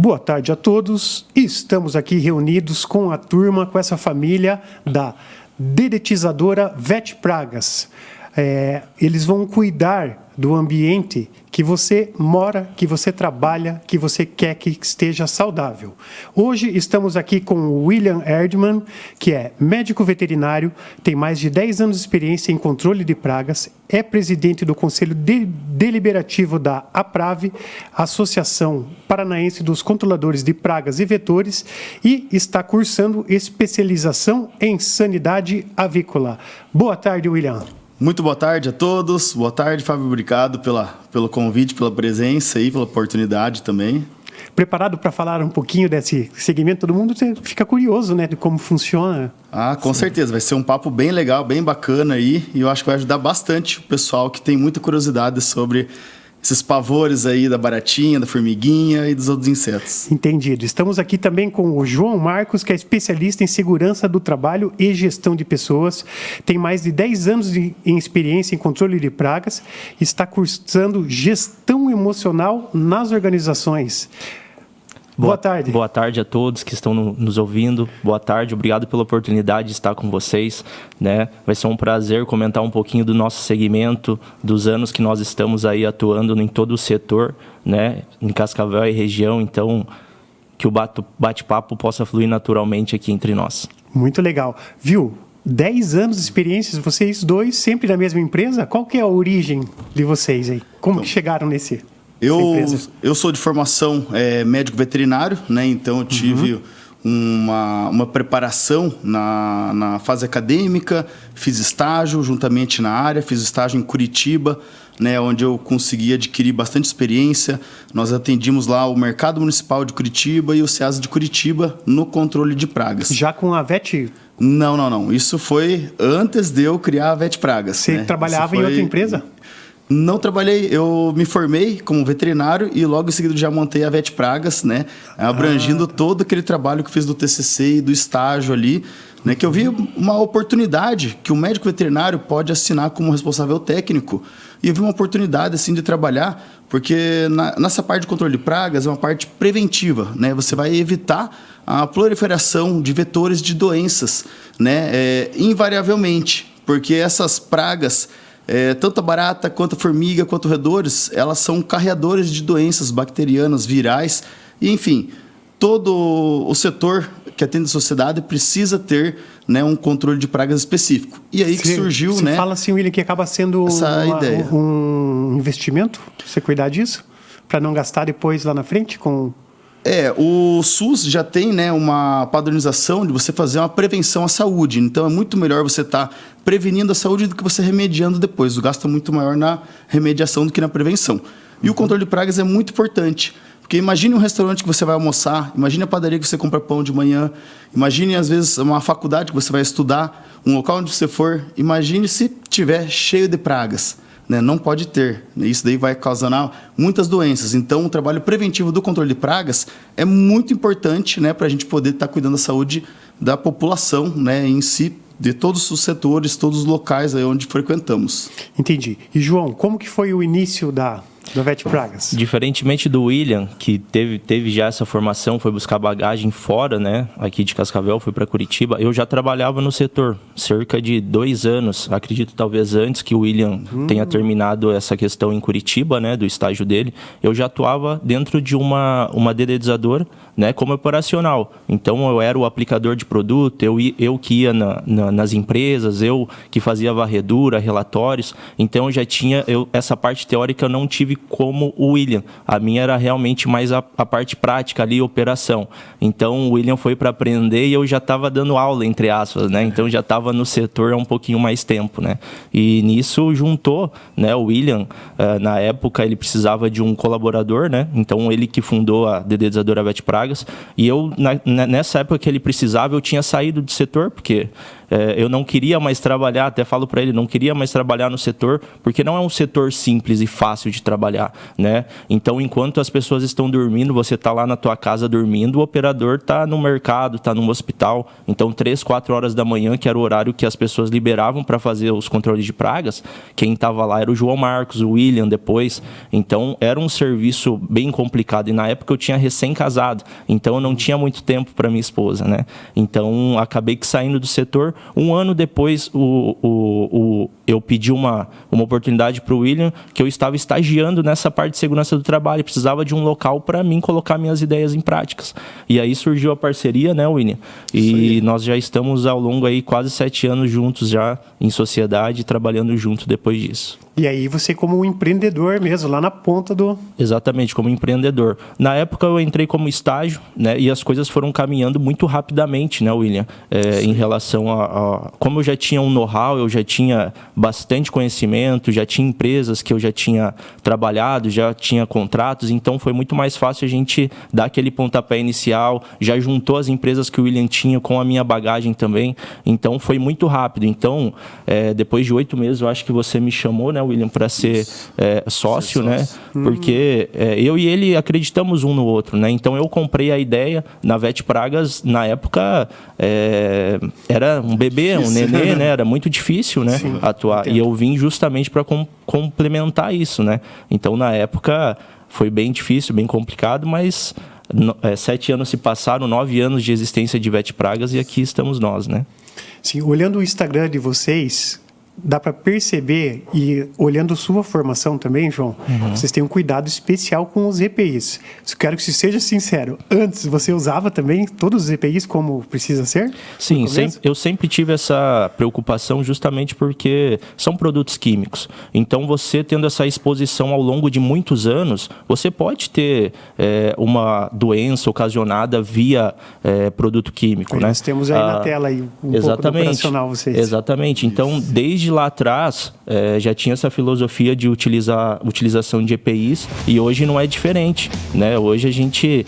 Boa tarde a todos. Estamos aqui reunidos com a turma, com essa família da dedetizadora Vet Pragas. Eles vão cuidar do ambiente que você mora, que você trabalha, que você quer que esteja saudável. Hoje estamos aqui com o William Erdmann, que é médico veterinário, tem mais de 10 anos de experiência em controle de pragas, é presidente do Conselho Deliberativo da APRAVE, Associação Paranaense dos Controladores de Pragas e Vetores, e está cursando especialização em sanidade avícola. Boa tarde, William. Muito boa tarde a todos. Boa tarde, Fábio. Obrigado pelo convite, pela presença e pela oportunidade também. Preparado para falar um pouquinho desse segmento? Todo mundo fica curioso, né, de como funciona. Com certeza. Vai ser um papo bem legal, bem bacana aí. E eu acho que vai ajudar bastante o pessoal que tem muita curiosidade sobre esses pavores aí da baratinha, da formiguinha e dos outros insetos. Entendido. Estamos aqui também com o João Marcos, que é especialista em segurança do trabalho e gestão de pessoas. Tem mais de 10 anos em experiência em controle de pragas. Está cursando gestão emocional nas organizações. Boa tarde. Boa tarde a todos que estão nos ouvindo. Boa tarde, obrigado pela oportunidade de estar com vocês, né? Vai ser um prazer comentar um pouquinho do nosso segmento, dos anos que nós estamos aí atuando em todo o setor, né? Em Cascavel e região, então que o bate-papo possa fluir naturalmente aqui entre nós. Muito legal. Viu? 10 anos de experiências, vocês dois sempre na mesma empresa? Qual que é a origem de vocês aí? Como que chegaram nesse... Eu sou de formação médico veterinário, né? Então eu tive uma preparação na fase acadêmica, fiz estágio juntamente na área, fiz estágio em Curitiba, né? Onde eu consegui adquirir bastante experiência. Nós atendimos lá o Mercado Municipal de Curitiba e o SEASA de Curitiba no controle de pragas. Já com a Vet? Não. Isso foi antes de eu criar a Vet Pragas. Você trabalhava em outra empresa? Não trabalhei, eu me formei como veterinário e logo em seguida já montei a Vet Pragas, né? Abrangindo todo aquele trabalho que fiz do TCC e do estágio ali, né? Que eu vi uma oportunidade que o médico veterinário pode assinar como responsável técnico. E eu vi uma oportunidade assim de trabalhar, porque nessa parte de controle de pragas é uma parte preventiva, né? Você vai evitar a proliferação de vetores de doenças, né? Invariavelmente, porque essas pragas... tanto a barata, quanto a formiga, quanto roedores, elas são carreadores de doenças bacterianas, virais, e enfim, todo o setor que atende a sociedade precisa ter, né, um controle de pragas específico. E aí que surgiu... Você fala assim, William, que acaba sendo um investimento, você cuidar disso, para não gastar depois lá na frente com... O SUS já tem, né, uma padronização de você fazer uma prevenção à saúde. Então, é muito melhor você estar prevenindo a saúde do que você remediando depois. O gasto é muito maior na remediação do que na prevenção. E o controle de pragas é muito importante. Porque imagine um restaurante que você vai almoçar, imagine a padaria que você compra pão de manhã, imagine, às vezes, uma faculdade que você vai estudar, um local onde você for. Imagine se tiver cheio de pragas. Né? Não pode ter. Isso daí vai causar muitas doenças. Então, o trabalho preventivo do controle de pragas é muito importante, né, para a gente poder estar cuidando da saúde da população, né, em si, de todos os setores, todos os locais aí onde frequentamos. Entendi. E, João, como que foi o início da Vet Pragas? Diferentemente do William, que teve já essa formação, foi buscar bagagem fora, né? Aqui de Cascavel, foi para Curitiba. Eu já trabalhava no setor, cerca de 2 anos. Acredito talvez antes que o William tenha terminado essa questão em Curitiba, né? Do estágio dele. Eu já atuava dentro de uma dedetizadora, né? Como operacional. Então, eu era o aplicador de produto, eu que ia nas empresas, eu que fazia varredura, relatórios. Então, eu já tinha... essa parte teórica eu não tive como o William. A minha era realmente mais a parte prática ali, operação. Então, o William foi para aprender e eu já estava dando aula, entre aspas, né? Então, já estava no setor há um pouquinho mais tempo, né? E nisso juntou, né? O William, na época, ele precisava de um colaborador, né? Então, ele que fundou a dedetizadora Vet Pragas. E eu, nessa época que ele precisava, eu tinha saído do setor, porque eu não queria mais trabalhar, até falo para ele, não queria mais trabalhar no setor, porque não é um setor simples e fácil de trabalhar, né? Então, enquanto as pessoas estão dormindo, você está lá na tua casa dormindo, o operador está no mercado, está num hospital. Então, 3, 4 horas da manhã, que era o horário que as pessoas liberavam para fazer os controles de pragas, quem estava lá era o João Marcos, o William depois. Então, era um serviço bem complicado. E na época eu tinha recém-casado, então eu não tinha muito tempo para minha esposa, né? Então, acabei que saindo do setor. Um ano depois, eu pedi uma oportunidade para o William, que eu estava estagiando nessa parte de segurança do trabalho, precisava de um local para mim colocar minhas ideias em práticas. E aí surgiu a parceria, né, William? E nós já estamos ao longo aí quase 7 anos juntos já em sociedade, trabalhando junto depois disso. E aí você como um empreendedor mesmo, lá na ponta do... Exatamente, como empreendedor. Na época eu entrei como estágio, né, e as coisas foram caminhando muito rapidamente, né, William? Em relação a... Como eu já tinha um know-how, eu já tinha bastante conhecimento, já tinha empresas que eu já tinha trabalhado, já tinha contratos, então foi muito mais fácil a gente dar aquele pontapé inicial, já juntou as empresas que o William tinha com a minha bagagem também, então foi muito rápido. Então, depois de 8 meses, eu acho que você me chamou, né, William, para ser sócio, né? Porque eu e ele acreditamos um no outro, né? Então eu comprei a ideia na Vet Pragas, na época era um bebê, um nenê, né? Era muito difícil, né? Sim, atuar. entendo. E eu vim justamente para complementar isso, né? Então na época foi bem difícil, bem complicado, mas 7 anos se passaram, 9 anos de existência de Vet Pragas e aqui estamos nós, né? Sim, olhando o Instagram de vocês, dá para perceber, e olhando sua formação também, João, vocês têm um cuidado especial com os EPIs. Eu quero que você seja sincero. Antes, você usava também todos os EPIs como precisa ser? Sim, eu sempre tive essa preocupação justamente porque são produtos químicos. Então, você tendo essa exposição ao longo de muitos anos, você pode ter uma doença ocasionada via produto químico, né? Nós temos aí na tela aí um pouco do operacional vocês. Exatamente. Então, desde lá atrás, já tinha essa filosofia de utilização de EPIs e hoje não é diferente, né? Hoje a gente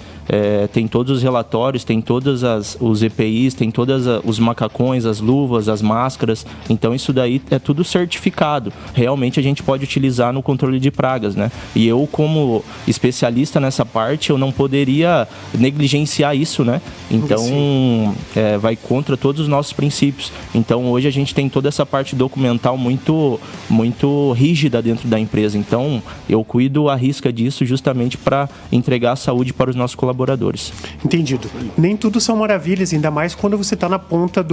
tem todos os relatórios, tem todos os EPIs, tem todos os macacões, as luvas, as máscaras. Então, isso daí é tudo certificado. Realmente, a gente pode utilizar no controle de pragas, né? E eu, como especialista nessa parte, eu não poderia negligenciar isso, né? Então, vai contra todos os nossos princípios. Então, hoje a gente tem toda essa parte documental muito, muito rígida dentro da empresa. Então, eu cuido à risca disso justamente para entregar a saúde para os nossos colaboradores. Entendido. Nem tudo são maravilhas, ainda mais quando você está na ponta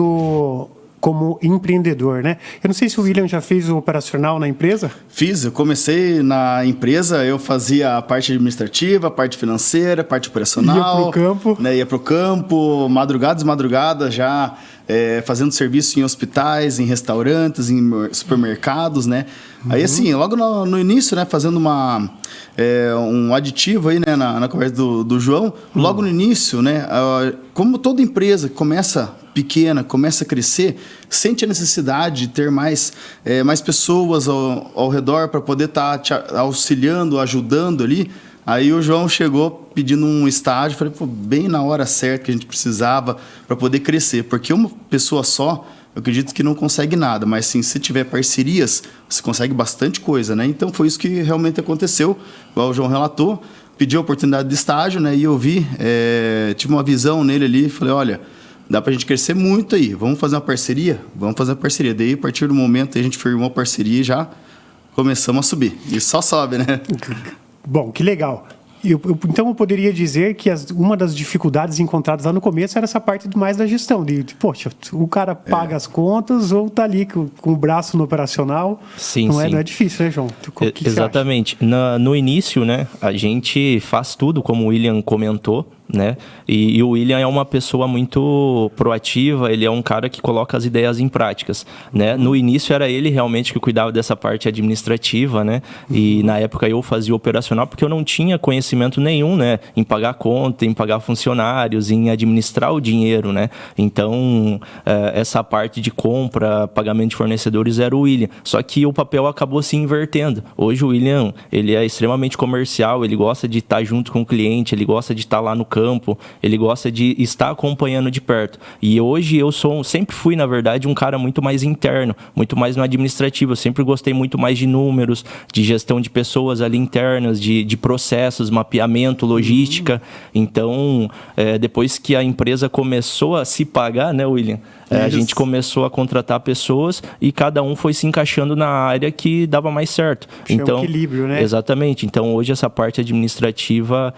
como empreendedor, né? Eu não sei se o William já fez o operacional na empresa. Fiz, eu comecei na empresa, eu fazia a parte administrativa, a parte financeira, a parte operacional. Ia pro campo. Né, ia pro campo, madrugadas já fazendo serviço em hospitais, em restaurantes, em supermercados, né? Aí, assim, logo no início, né, fazendo um aditivo aí, né, na conversa do João, logo no início, né, como toda empresa que começa pequena, começa a crescer, sente a necessidade de ter mais pessoas ao redor para poder estar te auxiliando, ajudando ali. Aí o João chegou pedindo um estágio, falei, pô, bem na hora certa que a gente precisava para poder crescer, porque uma pessoa só, eu acredito que não consegue nada, mas sim, se tiver parcerias, você consegue bastante coisa, né? Então foi isso que realmente aconteceu, igual o João relatou, pediu a oportunidade de estágio, né? E eu vi, tive uma visão nele ali, falei, olha, dá pra gente crescer muito aí, vamos fazer uma parceria? Vamos fazer uma parceria. Daí, a partir do momento, a gente firmou a parceria e já começamos a subir. E só sobe, né? Bom, que legal. Então, eu poderia dizer que uma das dificuldades encontradas lá no começo era essa parte mais da gestão. Poxa, o cara paga as contas ou está ali com o braço no operacional. Sim, não é difícil, né, João? O que exatamente. No início, né, a gente faz tudo, como o William comentou, né? E o William é uma pessoa muito proativa, ele é um cara que coloca as ideias em práticas, né? No início era ele realmente que cuidava dessa parte administrativa, né? E na época eu fazia o operacional porque eu não tinha conhecimento nenhum, né? Em pagar conta, em pagar funcionários, em administrar o dinheiro, né? Então, essa parte de compra, pagamento de fornecedores era o William. Só que o papel acabou se invertendo. Hoje o William, ele é extremamente comercial, ele gosta de estar junto com o cliente, ele gosta de estar lá no campo, campo, ele gosta de estar acompanhando de perto. E hoje sempre fui, na verdade, um cara muito mais interno, muito mais no administrativo. Eu sempre gostei muito mais de números, de gestão de pessoas ali internas, de processos, mapeamento, logística. Então, depois que a empresa começou a se pagar, né, William? A gente começou a contratar pessoas e cada um foi se encaixando na área que dava mais certo. Então, um equilíbrio, né? Exatamente. Então, hoje essa parte administrativa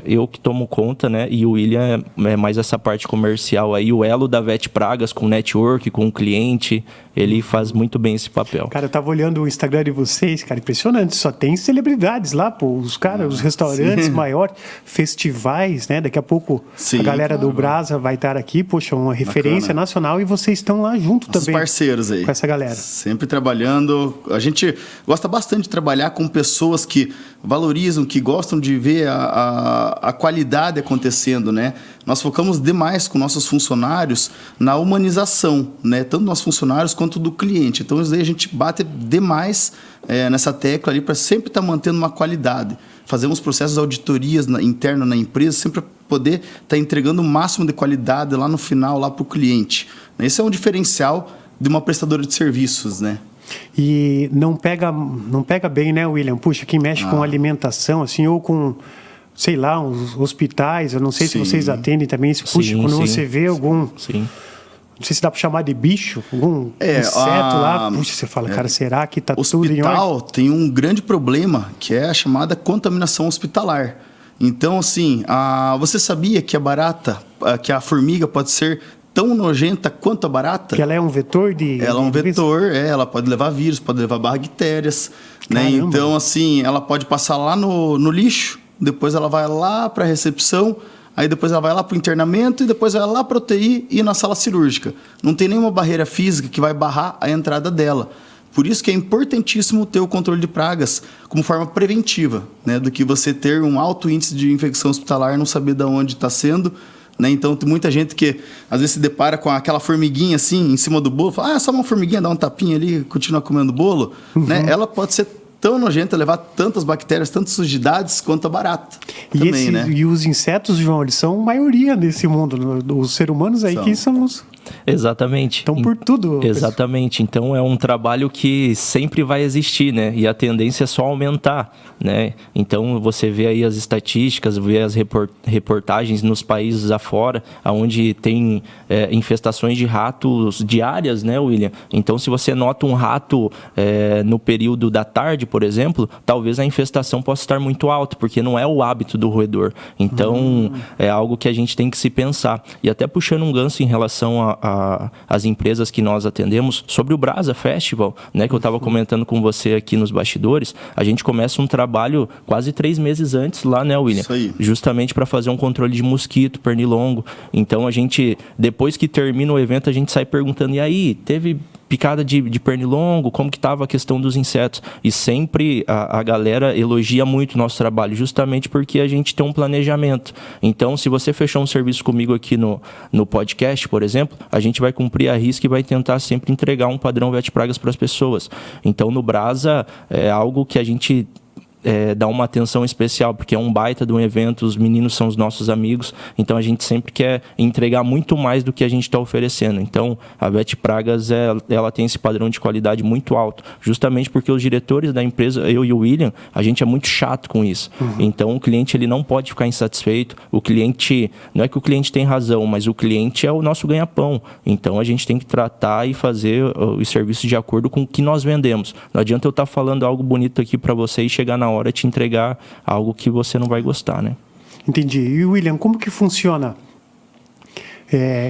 eu que tomo conta, né? E o William é mais essa parte comercial aí, o elo da Vet Pragas com o network, com o cliente, ele faz muito bem esse papel. Cara, eu tava olhando o Instagram de vocês, cara, impressionante. Só tem celebridades lá, pô. Os caras, os restaurantes maiores, festivais, né? Daqui a pouco a galera do Brasa vai estar aqui, poxa, uma referência nacional e vocês estão lá junto Nossos também. Parceiros aí. Com essa galera. Sempre trabalhando. A gente gosta bastante de trabalhar com pessoas que valorizam, que gostam de ver a qualidade acontecendo, né? Nós focamos demais com nossos funcionários na humanização, né? Tanto dos nossos funcionários quanto do cliente. Então, isso aí a gente bate demais nessa tecla ali para sempre estar mantendo uma qualidade. Fazemos processos de auditorias internas na empresa, sempre para poder estar entregando o máximo de qualidade lá no final, lá para o cliente. Esse é um diferencial de uma prestadora de serviços, né? E não pega bem, né, William? Puxa, quem mexe com alimentação, assim, ou com, sei lá, uns hospitais, eu não sei se vocês atendem também. Puxa, quando você vê algum... Sim. Não sei se dá para chamar de bicho, algum inseto lá. Puxa, você fala, cara, será que tá tudo em ordem? O hospital tem um grande problema, que é a chamada contaminação hospitalar. Então, assim, você sabia que a barata, que a formiga pode ser tão nojenta quanto a barata? Que ela é um vetor de... Ela é um vetor, ela pode levar vírus, pode levar bactérias, né? Então, assim, ela pode passar lá no lixo, depois ela vai lá para a recepção, aí depois ela vai lá para o internamento e depois vai lá para a UTI e na sala cirúrgica. Não tem nenhuma barreira física que vai barrar a entrada dela. Por isso que é importantíssimo ter o controle de pragas como forma preventiva, né? Do que você ter um alto índice de infecção hospitalar e não saber de onde está sendo, né? Então, tem muita gente que às vezes se depara com aquela formiguinha assim em cima do bolo, fala, é só uma formiguinha, dá um tapinha ali e continua comendo bolo. Né? Ela pode ser tão nojenta, levar tantas bactérias, tantas sujidades quanto a barata. Também, né? E os insetos, João, eles são maioria nesse mundo. Os seres humanos aí que são os... Exatamente. Estão por tudo. Exatamente. Então, é um trabalho que sempre vai existir, né? E a tendência é só aumentar, né? Então, você vê aí as estatísticas, vê as reportagens nos países afora, onde tem infestações de ratos diárias, né, William? Então, se você nota um rato no período da tarde, por exemplo, talvez a infestação possa estar muito alta, porque não é o hábito do roedor. Então, é algo que a gente tem que se pensar. E até puxando um gancho em relação as empresas que nós atendemos, sobre o Brasa Festival, né, que eu estava comentando com você aqui nos bastidores, a gente começa um trabalho quase 3 meses antes lá, né, William? Isso aí. Justamente para fazer um controle de mosquito, pernilongo. Então, a gente, depois que termina o evento, a gente sai perguntando, e aí, teve picada de pernilongo, como que estava a questão dos insetos? E sempre a galera elogia muito o nosso trabalho, justamente porque a gente tem um planejamento. Então, se você fechou um serviço comigo aqui no podcast, por exemplo, a gente vai cumprir a risca e vai tentar sempre entregar um padrão Vet Pragas para as pessoas. Então, no Brasa, é algo que a gente... dá uma atenção especial, porque é um baita de um evento, os meninos são os nossos amigos, então a gente sempre quer entregar muito mais do que a gente está oferecendo. Então, a Vet Pragas, ela tem esse padrão de qualidade muito alto, justamente porque os diretores da empresa, eu e o William, a gente é muito chato com isso. Então, o cliente ele não pode ficar insatisfeito, o cliente, não é que o cliente tem razão, mas o cliente é o nosso ganha-pão. Então, a gente tem que tratar e fazer os serviços de acordo com o que nós vendemos. Não adianta eu estar falando algo bonito aqui para você e chegar na hora te entregar algo que você não vai gostar, né? Entendi. E, William, como que funciona?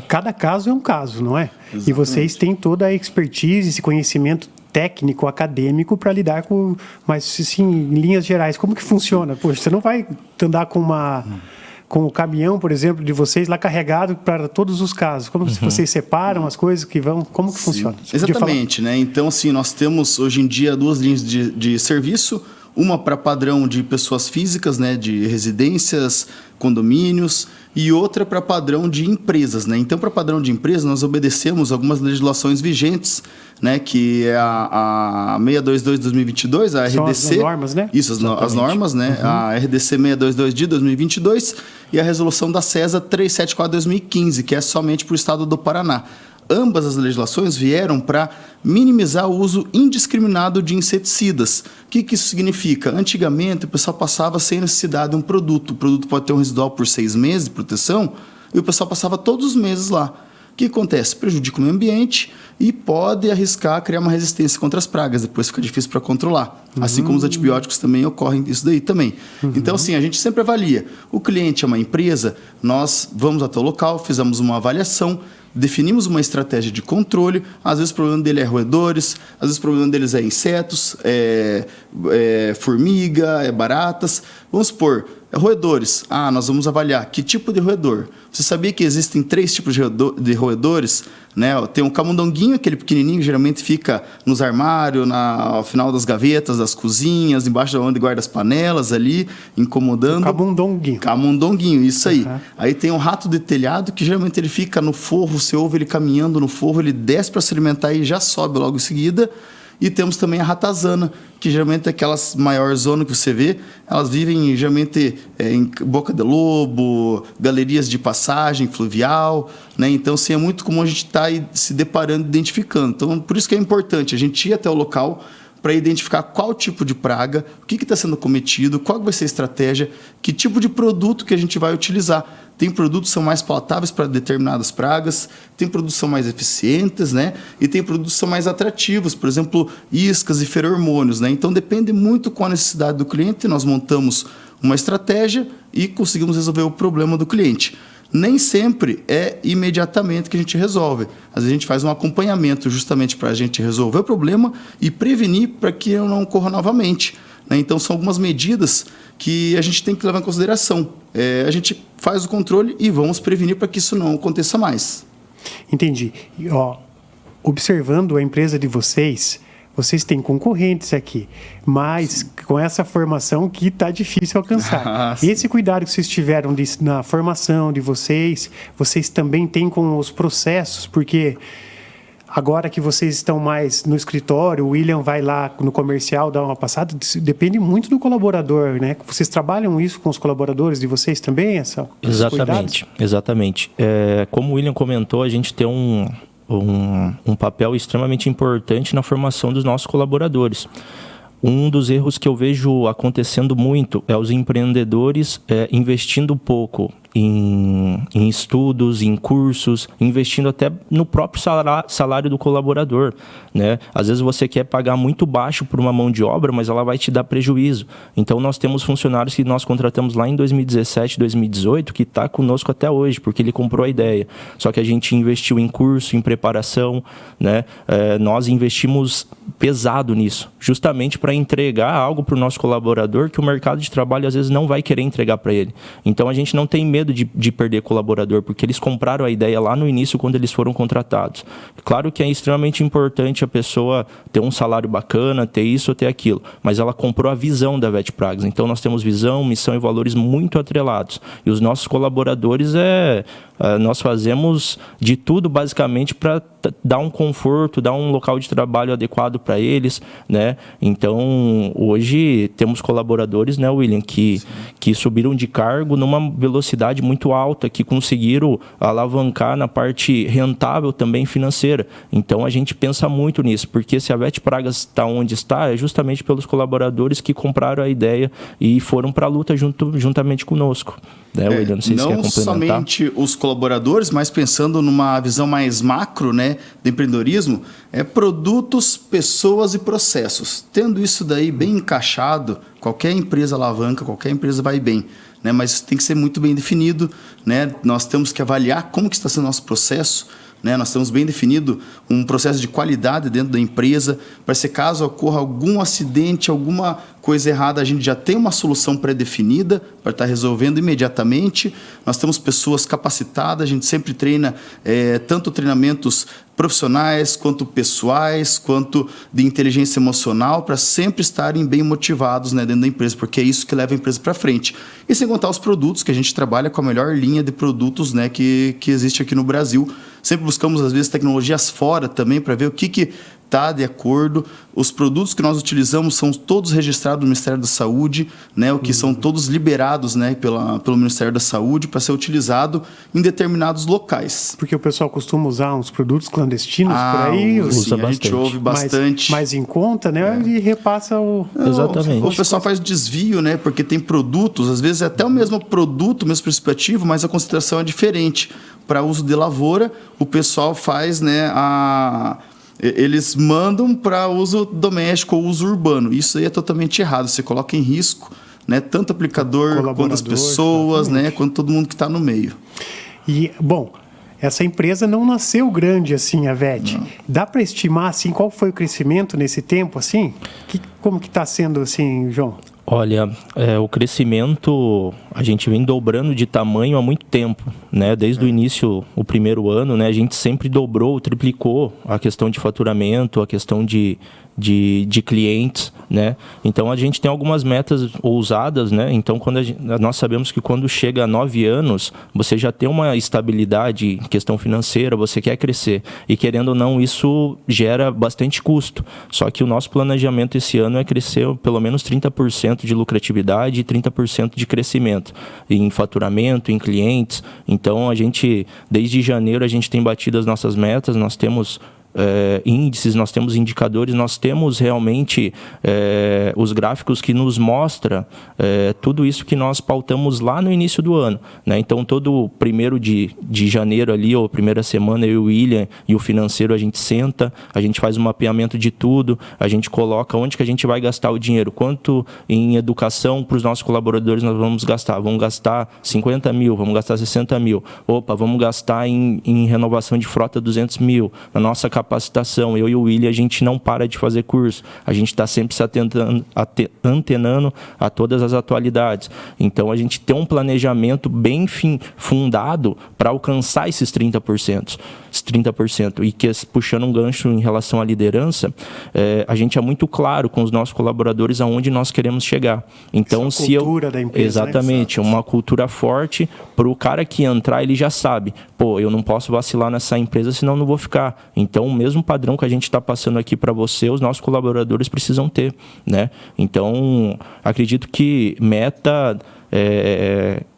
Cada caso é um caso, não é? Exatamente. E vocês têm toda a expertise, esse conhecimento técnico, acadêmico para lidar com... Mas, assim, em linhas gerais, como que funciona? Poxa, você não vai andar com o caminhão, por exemplo, de vocês lá carregado para todos os casos. Como vocês separam as coisas que vão... Como que funciona? Exatamente, né? Então, assim, nós temos hoje em dia 2 linhas de serviço. Uma para padrão de pessoas físicas, né, de residências, condomínios, e outra para padrão de empresas, né? Então, para padrão de empresas, nós obedecemos algumas legislações vigentes, né? Que é a 622 de 2022, a São RDC. as normas, né? Isso, as normas, né? A RDC 622 de 2022 e a resolução da CESA 374 de 2015, que é somente para o estado do Paraná. Ambas as legislações vieram para minimizar o uso indiscriminado de inseticidas. O que isso significa? Antigamente, o pessoal passava sem necessidade de um produto. O produto pode ter um residual por 6 meses de proteção e o pessoal passava todos os meses lá. O que acontece? Prejudica o meio ambiente e pode arriscar criar uma resistência contra as pragas. Depois fica difícil para controlar. Assim como os antibióticos também ocorrem isso daí também. Então, assim, a gente sempre avalia. O cliente é uma empresa, nós vamos até o local, fizemos uma avaliação, definimos uma estratégia de controle. Às vezes o problema dele é roedores, às vezes o problema deles é insetos, formiga, baratas. Vamos supor, roedores. Nós vamos avaliar que tipo de roedor. Você sabia que existem 3 tipos de roedores? Né? Tem um camundonguinho, aquele pequenininho, que geralmente fica nos armários, ao final das gavetas, das cozinhas, embaixo de onde guarda as panelas ali, incomodando. Camundonguinho. Camundonguinho, isso aí. Aí tem um rato de telhado, que geralmente ele fica no forro, você ouve ele caminhando no forro, ele desce para se alimentar e já sobe logo em seguida. E temos também a ratazana, que geralmente é aquelas maior zona que você vê, elas vivem geralmente em boca de lobo, galerias de passagem fluvial, né? Então, sim, é muito comum a gente estar se deparando, identificando. Então, por isso que é importante a gente ir até o local para identificar qual tipo de praga, o que está sendo cometido, qual vai ser a estratégia, que tipo de produto que a gente vai utilizar. Tem produtos que são mais palatáveis para determinadas pragas, tem produtos que são mais eficientes, né? E tem produtos que são mais atrativos, por exemplo, iscas e feromônios, né? Então, depende muito com a necessidade do cliente, nós montamos uma estratégia e conseguimos resolver o problema do cliente. Nem sempre é imediatamente que a gente resolve. Às vezes a gente faz um acompanhamento justamente para a gente resolver o problema e prevenir para que ele não ocorra novamente. Né? Então, são algumas medidas que a gente tem que levar em consideração. A gente faz o controle e vamos prevenir para que isso não aconteça mais. Entendi. E, observando a empresa de vocês têm concorrentes aqui, mas com essa formação que está difícil alcançar. Esse cuidado que vocês tiveram na formação de vocês também têm com os processos, porque agora que vocês estão mais no escritório, o William vai lá no comercial dar uma passada, depende muito do colaborador, né? Vocês trabalham isso com os colaboradores de vocês também? Exatamente. Como o William comentou, a gente tem um papel extremamente importante na formação dos nossos colaboradores. Um dos erros que eu vejo acontecendo muito é os empreendedores investindo pouco em estudos, em cursos, investindo até no próprio salário do colaborador, né? Às vezes você quer pagar muito baixo por uma mão de obra, mas ela vai te dar prejuízo. Então, nós temos funcionários que nós contratamos lá em 2017, 2018, que está conosco até hoje, porque ele comprou a ideia. Só que a gente investiu em curso, em preparação, né? Nós investimos pesado nisso, justamente para entregar algo para o nosso colaborador que o mercado de trabalho às vezes não vai querer entregar para ele. Então, a gente não tem medo de perder colaborador, porque eles compraram a ideia lá no início quando eles foram contratados. Claro que é extremamente importante a pessoa ter um salário bacana, ter isso ou ter aquilo, mas ela comprou a visão da Vetpragas. Então nós temos visão, missão e valores muito atrelados. E os nossos colaboradores nós fazemos de tudo basicamente para dar um conforto, dar um local de trabalho adequado para eles, né? Então, hoje temos colaboradores, né, William, que subiram de cargo numa velocidade muito alta, que conseguiram alavancar na parte rentável também financeira. Então, a gente pensa muito nisso, porque se a Vetpragas está onde está, é justamente pelos colaboradores que compraram a ideia e foram para a luta juntamente conosco. Né, William? Não sei se quer complementar. Não somente os colaboradores, mas pensando numa visão mais macro, né, do empreendedorismo, produtos, pessoas e processos. Tendo isso daí bem encaixado, qualquer empresa alavanca, qualquer empresa vai bem. Né, mas tem que ser muito bem definido. Né? Nós temos que avaliar como que está sendo o nosso processo, né? Nós temos bem definido um processo de qualidade dentro da empresa, para se caso ocorra algum acidente, alguma coisa errada, a gente já tem uma solução pré-definida para estar resolvendo imediatamente. Nós temos pessoas capacitadas, a gente sempre treina tanto treinamentos profissionais, quanto pessoais, quanto de inteligência emocional, para sempre estarem bem motivados, né, dentro da empresa, porque é isso que leva a empresa para frente. E sem contar os produtos, que a gente trabalha com a melhor linha de produtos, né, que existe aqui no Brasil. Sempre buscamos, às vezes, tecnologias fora também, para ver o que está de acordo. Os produtos que nós utilizamos são todos registrados no Ministério da Saúde, né, o que são todos liberados, né, pelo Ministério da Saúde para ser utilizado em determinados locais. Porque o pessoal costuma usar uns produtos clandestinos por aí. usa a gente ouve bastante. Mais em conta, né? E repassa o... Exatamente. O pessoal faz desvio, né? Porque tem produtos, às vezes é até o mesmo produto, o mesmo princípio ativo, mas a concentração é diferente. Para uso de lavoura, o pessoal faz, né, eles mandam para uso doméstico ou uso urbano. Isso aí é totalmente errado. Você coloca em risco, né, tanto o aplicador quanto as pessoas, né, quanto todo mundo que está no meio. E, bom, essa empresa não nasceu grande assim, a VET. Não. Dá para estimar assim, qual foi o crescimento nesse tempo? Assim? Como que está sendo assim, João? Olha, o crescimento, a gente vem dobrando de tamanho há muito tempo, né? Desde o início, o primeiro ano, né? A gente sempre dobrou, triplicou a questão de faturamento, a questão de clientes, né? Então a gente tem algumas metas ousadas, né? Então nós sabemos que quando chega a 9 anos, você já tem uma estabilidade em questão financeira, você quer crescer. E querendo ou não, isso gera bastante custo. Só que o nosso planejamento esse ano é crescer pelo menos 30% de lucratividade e 30% de crescimento em faturamento, em clientes. Então desde janeiro, a gente tem batido as nossas metas, nós temos índices, nós temos indicadores, nós temos realmente os gráficos que nos mostram tudo isso que nós pautamos lá no início do ano, né? Então, todo 1º de janeiro ali, ou primeira semana, eu e o William e o financeiro, a gente senta, a gente faz um mapeamento de tudo, a gente coloca onde que a gente vai gastar o dinheiro, quanto em educação para os nossos colaboradores nós vamos gastar 50 mil, vamos gastar 60 mil, vamos gastar em renovação de frota 200 mil, na nossa capacitação. Eu e o William, a gente não para de fazer curso. A gente está sempre se antenando a todas as atualidades. Então, a gente tem um planejamento bem fundado para alcançar esses 30%. E puxando um gancho em relação à liderança, a gente é muito claro com os nossos colaboradores aonde nós queremos chegar. Então, cultura da empresa, exatamente, né? Uma cultura forte para o cara que entrar, ele já sabe, eu não posso vacilar nessa empresa, senão não vou ficar. Então, o mesmo padrão que a gente está passando aqui para você, os nossos colaboradores precisam ter, né? Então, acredito que meta,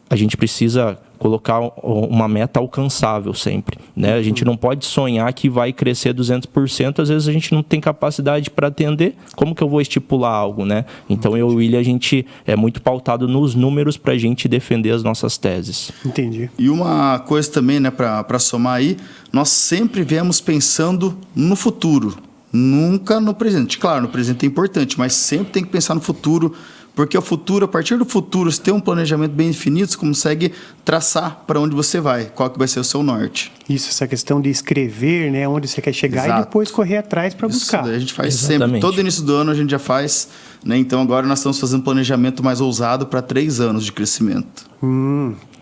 a gente precisa colocar uma meta alcançável sempre, né? A gente não pode sonhar que vai crescer 200%, às vezes a gente não tem capacidade para atender, como que eu vou estipular algo, né? Então, eu e o William, a gente é muito pautado nos números para a gente defender as nossas teses. Entendi. E uma coisa também, né, para somar aí, nós sempre viemos pensando no futuro, nunca no presente. Claro, no presente é importante, mas sempre tem que pensar no futuro, porque o futuro, a partir do futuro, se tem um planejamento bem definido, você consegue traçar para onde você vai, qual que vai ser o seu norte. Isso, essa questão de escrever, né, onde você quer chegar. Exato. E depois correr atrás para buscar. Isso, a gente faz sempre, todo início do ano a gente já faz, né? Então agora nós estamos fazendo um planejamento mais ousado para 3 anos de crescimento.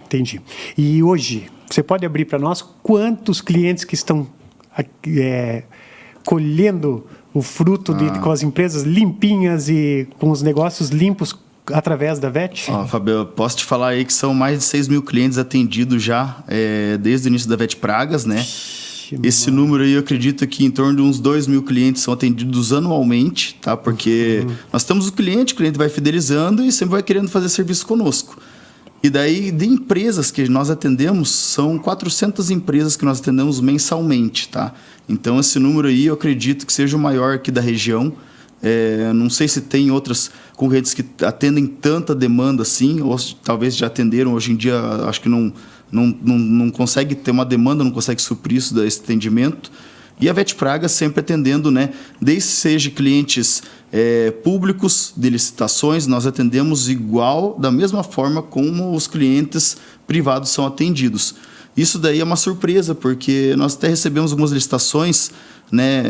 Entendi. E hoje, você pode abrir para nós quantos clientes que estão colhendo o fruto com as empresas limpinhas e com os negócios limpos através da VET? Fabio, eu posso te falar aí que são mais de 6 mil clientes atendidos já desde o início da VET Pragas, né? Esse número aí eu acredito que em torno de uns 2 mil clientes são atendidos anualmente, tá? Porque nós temos o cliente vai fidelizando e sempre vai querendo fazer serviço conosco. E daí, de empresas que nós atendemos, são 400 empresas que nós atendemos mensalmente, tá? Então, esse número aí eu acredito que seja o maior aqui da região. Não sei se tem outras concorrentes que atendem tanta demanda assim, ou talvez já atenderam. Hoje em dia, acho que não consegue ter uma demanda, não consegue suprir isso desse atendimento. E a Vetpraga sempre atendendo, né, desde seja clientes públicos de licitações, nós atendemos igual, da mesma forma como os clientes privados são atendidos. Isso daí é uma surpresa, porque nós até recebemos algumas licitações, né,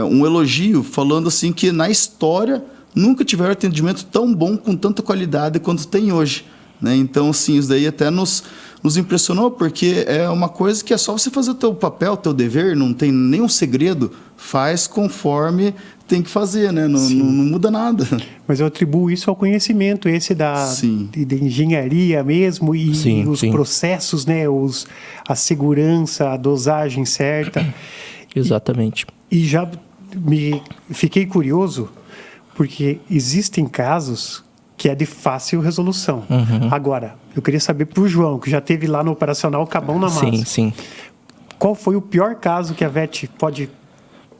um elogio falando assim que na história nunca tiveram atendimento tão bom, com tanta qualidade quanto tem hoje, né? Então, assim, isso daí até nos impressionou, porque é uma coisa que é só você fazer o teu papel, o teu dever, não tem nenhum segredo, faz conforme tem que fazer, né? Não muda nada. Mas eu atribuo isso ao conhecimento, esse de engenharia mesmo, e os processos, né? A segurança, a dosagem certa. Exatamente. E já fiquei curioso, porque existem casos que é de fácil resolução. Agora, eu queria saber para o João, que já esteve lá no operacional Cabão na Massa. Sim. Qual foi o pior caso que a VET pode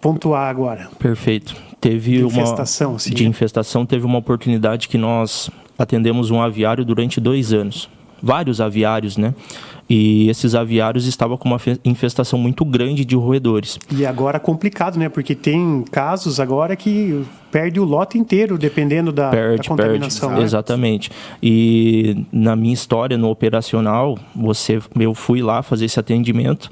pontuar agora? Perfeito. Teve infestação, de infestação, teve uma oportunidade que nós atendemos um aviário durante 2 anos. Vários aviários, né? E esses aviários estavam com uma infestação muito grande de roedores. E agora complicado, né? Porque tem casos agora que perde o lote inteiro, dependendo da contaminação. Perde, exatamente. E na minha história, no operacional, eu fui lá fazer esse atendimento.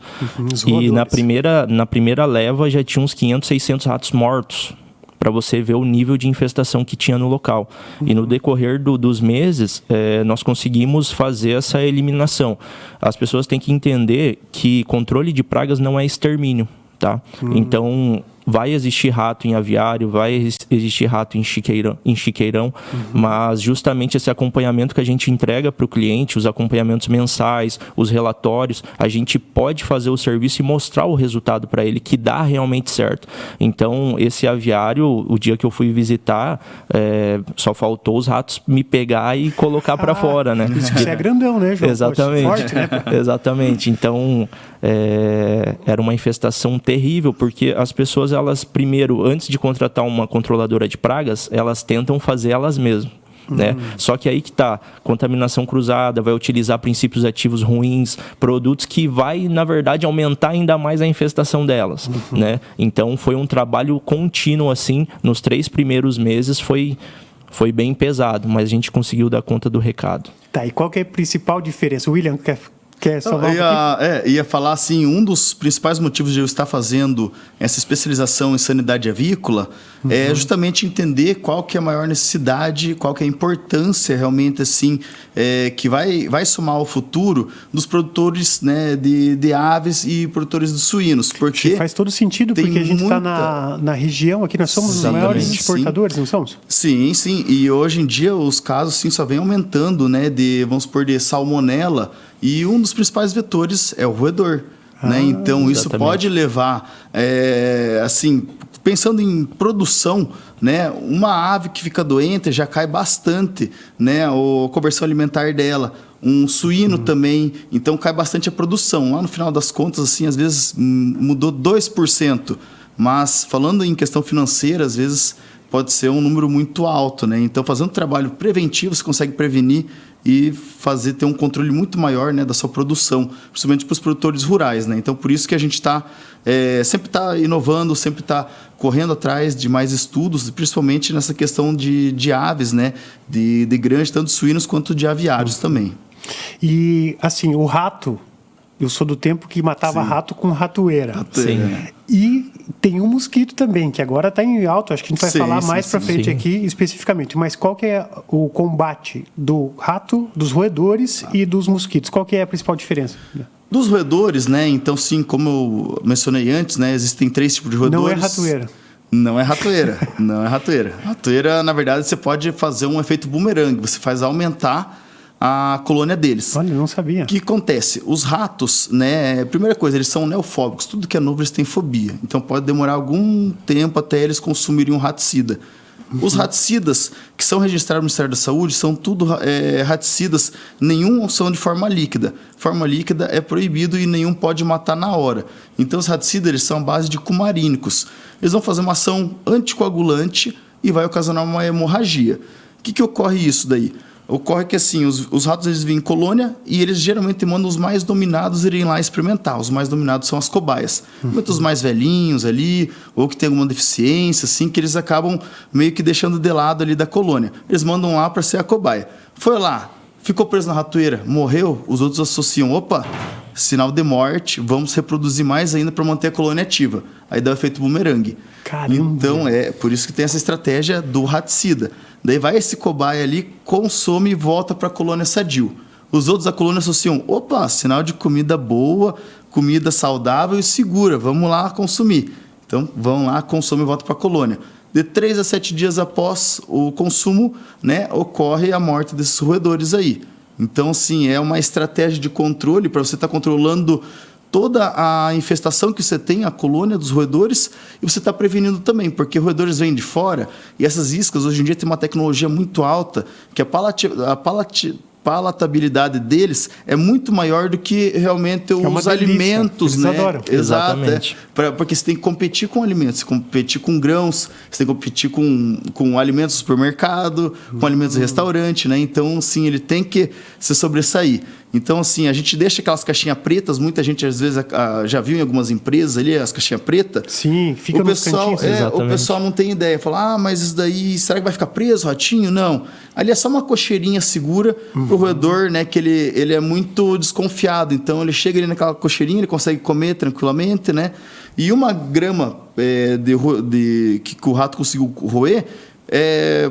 E na primeira leva já tinha uns 500, 600 ratos mortos, para você ver o nível de infestação que tinha no local. E no decorrer dos meses, nós conseguimos fazer essa eliminação. As pessoas têm que entender que controle de pragas não é extermínio, tá? Então, vai existir rato em aviário, vai existir rato em chiqueirão, mas justamente esse acompanhamento que a gente entrega para o cliente, os acompanhamentos mensais, os relatórios, a gente pode fazer o serviço e mostrar o resultado para ele, que dá realmente certo. Então, esse aviário, o dia que eu fui visitar, só faltou os ratos me pegar e colocar para fora, né? Isso que você é grandão, né, João? Exatamente. Forte, né? Exatamente. Então, era uma infestação terrível, porque as pessoas, elas primeiro, antes de contratar uma controladora de pragas, elas tentam fazer elas mesmas, né? Só que aí que tá, contaminação cruzada, vai utilizar princípios ativos ruins, produtos que vai, na verdade, aumentar ainda mais a infestação delas, né? Então, foi um trabalho contínuo, assim, nos 3 primeiros meses foi bem pesado, mas a gente conseguiu dar conta do recado. Tá, e qual que é a principal diferença? William, quer falar ia falar assim, um dos principais motivos de eu estar fazendo essa especialização em sanidade avícola é justamente entender qual que é a maior necessidade, qual que é a importância realmente assim, que vai somar ao futuro dos produtores, né, de aves e produtores de suínos. Porque faz todo sentido, porque a gente está na região aqui, nós somos os maiores exportadores, não somos? Sim. E hoje em dia os casos sim, só vem aumentando, né, vamos supor, de salmonela. E um dos principais vetores é o roedor, né? Então, isso pode levar, assim, pensando em produção, né? Uma ave que fica doente já cai bastante, né? A conversão alimentar dela. Um suíno também, então cai bastante a produção. Lá no final das contas, assim, às vezes mudou 2%. Mas, falando em questão financeira, às vezes pode ser um número muito alto, né? Então, fazendo trabalho preventivo, você consegue prevenir e ter um controle muito maior, né, da sua produção, principalmente para os produtores rurais, né? Então, por isso que a gente sempre está inovando, sempre está correndo atrás de mais estudos, principalmente nessa questão de aves, né, de granja, tanto de suínos quanto de aviários também. E, assim, o rato, eu sou do tempo que matava rato com ratoeira. Sim. E tem um mosquito também, que agora está em alto. Acho que a gente vai falar mais para frente aqui especificamente. Mas qual que é o combate do rato, dos roedores e dos mosquitos? Qual que é a principal diferença? Dos roedores, né? Então, sim, como eu mencionei antes, né? Existem 3 tipos de roedores. Não é ratoeira. Não é ratoeira. Não é ratoeira. Ratoeira, na verdade, você pode fazer um efeito bumerangue. Você faz aumentar a colônia deles. Olha, não sabia. O que acontece? Os ratos, né? Primeira coisa, eles são neofóbicos. Tudo que é novo, eles têm fobia. Então, pode demorar algum tempo até eles consumirem um raticida. Os raticidas que são registrados no Ministério da Saúde são tudo raticidas, nenhum são de forma líquida. Forma líquida é proibido e nenhum pode matar na hora. Então, os raticidas, eles são à base de cumarínicos. Eles vão fazer uma ação anticoagulante e vai ocasionar uma hemorragia. O que ocorre isso daí? ocorre que assim, os ratos eles vêm em colônia e eles geralmente mandam os mais dominados irem lá experimentar. Os mais dominados são as cobaias. Muitos mais velhinhos ali, ou que tem alguma deficiência, assim, que eles acabam meio que deixando de lado ali da colônia. Eles mandam lá para ser a cobaia. Foi lá, ficou preso na ratoeira, morreu, os outros associam, opa, sinal de morte, vamos reproduzir mais ainda para manter a colônia ativa. Aí dá o efeito bumerangue. Caramba. Então, é por isso que tem essa estratégia do raticida. Daí vai esse cobaia ali, consome e volta para a colônia sadio. Os outros da colônia associam, opa, sinal de comida boa, comida saudável e segura, vamos lá consumir. Então, vão lá, consomem e voltam para a colônia. De 3 a 7 dias após o consumo, né, ocorre a morte desses roedores aí. Então, assim, é uma estratégia de controle para você estar controlando toda a infestação que você tem, a colônia dos roedores, e você está prevenindo também, porque roedores vêm de fora e essas iscas, hoje em dia, tem uma tecnologia muito alta, que a palatabilidade deles é muito maior do que realmente os alimentos, eles né? adoram. Exatamente. Porque você tem que competir com alimentos, você tem que competir com grãos, você tem que competir com alimentos do supermercado, com alimentos do restaurante, né? Então, sim, ele tem que se sobressair. Então, assim, a gente deixa aquelas caixinhas pretas, muita gente às vezes já viu em algumas empresas ali as caixinhas pretas. Sim, fica nos cantinhos. O pessoal não tem ideia, fala, mas isso daí, será que vai ficar preso, ratinho? Não. Ali é só uma cocheirinha segura pro roedor, né, que ele é muito desconfiado. Então, ele chega ali naquela cocheirinha, ele consegue comer tranquilamente, né? E uma grama que o rato conseguiu roer,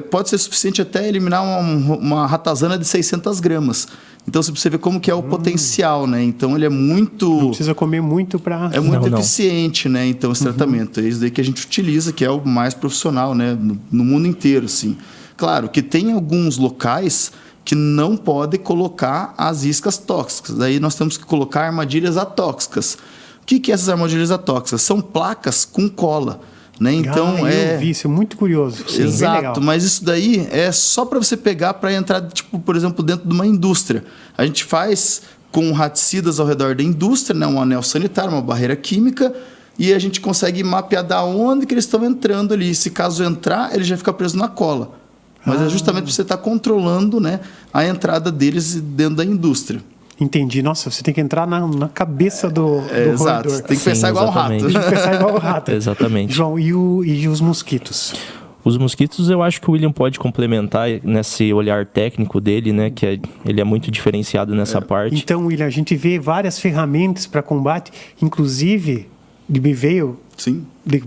pode ser suficiente até eliminar uma ratazana de 600 gramas. Então, você vê como que é o potencial, né? Então, ele é muito... Não precisa comer muito para... É muito eficiente, né? Então, esse tratamento. É isso daí que a gente utiliza, que é o mais profissional, né? No mundo inteiro, assim. Claro que tem alguns locais que não podem colocar as iscas tóxicas. Daí, nós temos que colocar armadilhas atóxicas. O que é essas armadilhas atóxicas? São placas com cola. Né? Então, eu vi, isso é muito curioso. Sim, exato, bem legal. mas isso daí é só para você pegar para entrar, tipo, por exemplo, dentro de uma indústria. A gente faz com raticidas ao redor da indústria, né? Um anel sanitário, uma barreira química, e a gente consegue mapear da onde que eles estão entrando ali. Se caso entrar, ele já fica preso na cola. Mas é justamente para você estar controlando, né, a entrada deles dentro da indústria. Entendi. Nossa, você tem que entrar na cabeça do exato. roedor. Tem que pensar igual um rato. Tem que pensar igual o rato. Exatamente. João, e os mosquitos? Os mosquitos, eu acho que o William pode complementar nesse olhar técnico dele, né? Que ele é muito diferenciado nessa parte. Então, William, a gente vê várias ferramentas para combate, inclusive, me veio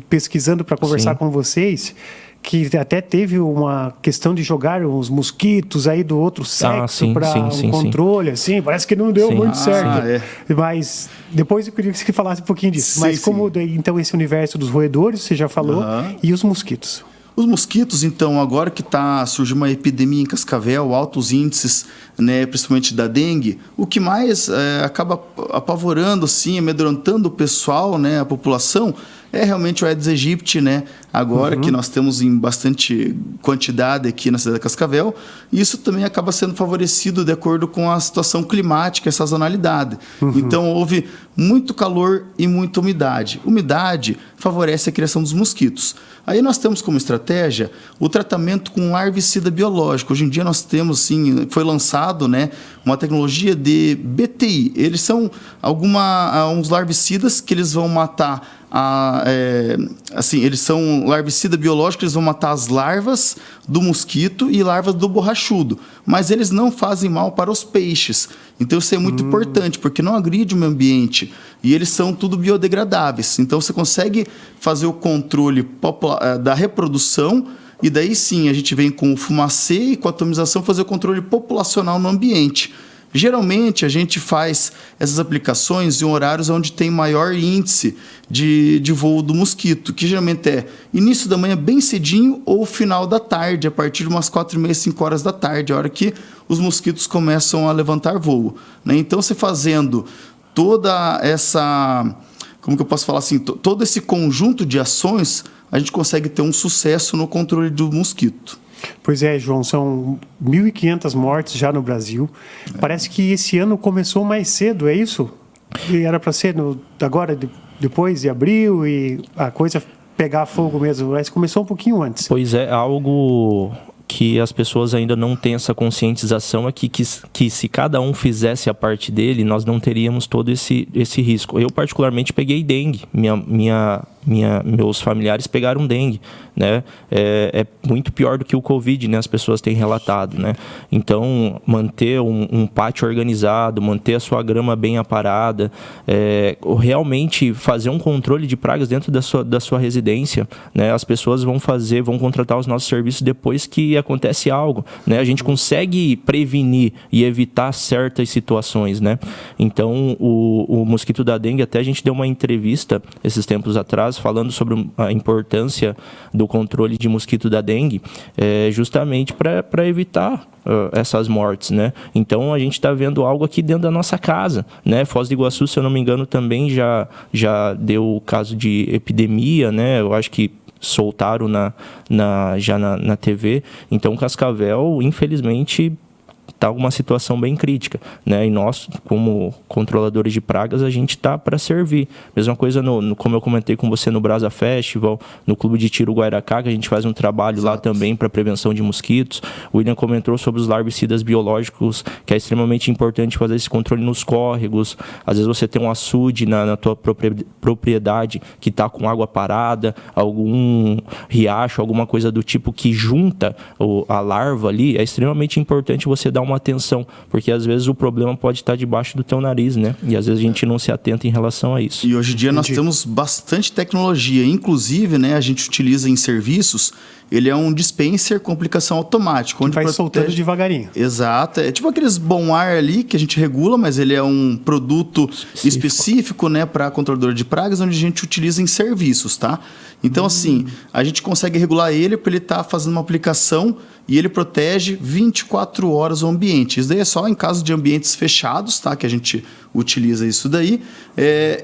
pesquisando para conversar com vocês, que até teve uma questão de jogar os mosquitos aí do outro sexo para controle, assim, parece que não deu muito certo. Mas depois eu queria que você falasse um pouquinho disso. Mas como então esse universo dos roedores, você já falou, e os mosquitos? Os mosquitos, então, agora que está surgindo uma epidemia em Cascavel, altos índices, né, principalmente da dengue, o que mais acaba apavorando, assim, amedrontando o pessoal, né, a população, é realmente o Aedes aegypti, né? Agora que nós temos em bastante quantidade aqui na cidade de Cascavel, isso também acaba sendo favorecido de acordo com a situação climática, a sazonalidade. Então, houve muito calor e muita umidade. Umidade favorece a criação dos mosquitos. Aí nós temos como estratégia o tratamento com larvicida biológico. Hoje em dia nós temos, sim, foi lançado, né, uma tecnologia de BTI. Eles são uns larvicidas que eles vão matar eles são larvicida biológico, eles vão matar as larvas do mosquito e larvas do borrachudo, mas eles não fazem mal para os peixes. Então isso é muito importante, porque não agride o meio ambiente e eles são tudo biodegradáveis. Então você consegue fazer o controle da reprodução e daí sim a gente vem com o fumacê e com a atomização fazer o controle populacional no ambiente. Geralmente, a gente faz essas aplicações em horários onde tem maior índice de voo do mosquito, que geralmente é início da manhã bem cedinho ou final da tarde, a partir de umas 4h30, 5 horas da tarde, a hora que os mosquitos começam a levantar voo. Né? Então, você fazendo toda essa... Como que eu posso falar assim? Todo esse conjunto de ações, a gente consegue ter um sucesso no controle do mosquito. Pois é, João, são 1.500 mortes já no Brasil. Parece que esse ano começou mais cedo, é isso? E era para ser agora, depois de abril, e a coisa pegar fogo mesmo, mas começou um pouquinho antes. Pois é, algo que as pessoas ainda não têm essa conscientização é que se cada um fizesse a parte dele, nós não teríamos todo esse risco. Eu, particularmente, peguei dengue. Meus familiares pegaram dengue, né? É muito pior do que o Covid, né? As pessoas têm relatado, né? Então, manter um pátio organizado, manter a sua grama bem aparada, realmente fazer um controle de pragas dentro da sua residência, né? As pessoas vão contratar os nossos serviços depois que acontece algo, né? A gente consegue prevenir e evitar certas situações, né? Então, o mosquito da dengue, até a gente deu uma entrevista esses tempos atrás, falando sobre a importância do controle de mosquito da dengue, justamente para evitar essas mortes, né? Então a gente está vendo algo aqui dentro da nossa casa, né? Foz do Iguaçu, se eu não me engano, também já deu caso de epidemia, né? Eu acho que soltaram já na TV. Então Cascavel, infelizmente, está uma situação bem crítica, né? E nós, como controladores de pragas, a gente está para servir. Mesma coisa, como eu comentei com você no Brasa Festival, no Clube de Tiro Guairacá, que a gente faz um trabalho lá também para prevenção de mosquitos. O William comentou sobre os larvicidas biológicos, que é extremamente importante fazer esse controle nos córregos. Às vezes você tem um açude na tua propriedade que está com água parada, algum riacho, alguma coisa do tipo que junta a larva ali. É extremamente importante você dar uma atenção, porque às vezes o problema pode estar debaixo do teu nariz, né? E às vezes a gente não se atenta em relação a isso. E hoje em dia nós temos bastante tecnologia, inclusive, né, a gente utiliza em serviços, ele é um dispenser com aplicação automática. Onde vai soltando devagarinho. Exato. É tipo aqueles bom ar ali que a gente regula, mas ele é um produto específico, né, para controlador de pragas, onde a gente utiliza em serviços, tá? Então, assim, a gente consegue regular ele para ele estar fazendo uma aplicação e ele protege 24 horas o ambiente. Isso daí é só em caso de ambientes fechados, tá? Que a gente utiliza isso daí.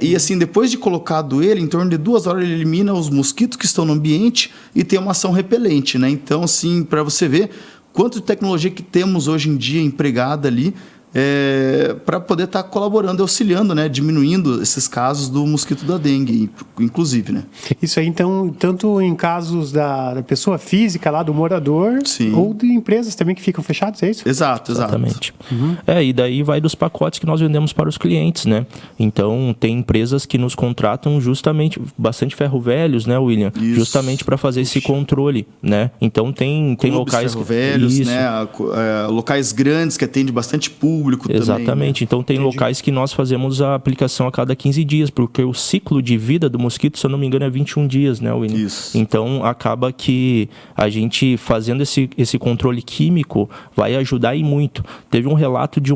E assim, depois de colocado ele, em torno de 2 horas ele elimina os mosquitos que estão no ambiente e tem uma ação repelente, né? Então, assim, para você ver quanto de tecnologia que temos hoje em dia empregada ali, para poder estar colaborando, auxiliando, né, diminuindo esses casos do mosquito da dengue, inclusive, né? Isso aí, então, tanto em casos da pessoa física lá, do morador, Sim. ou de empresas também que ficam fechadas, é isso? Exato. Exatamente. E daí vai dos pacotes que nós vendemos para os clientes, né? Então, tem empresas que nos contratam justamente, bastante ferro-velhos, né, William? Isso. Justamente para fazer esse controle, né? Então, tem locais... ferro-velhos, né? Locais grandes que atendem bastante público. Exatamente. Também, né? Então tem locais que nós fazemos a aplicação a cada 15 dias, porque o ciclo de vida do mosquito, se eu não me engano, é 21 dias, né, William? Isso. Então acaba que a gente fazendo esse controle químico vai ajudar e muito. Teve um relato de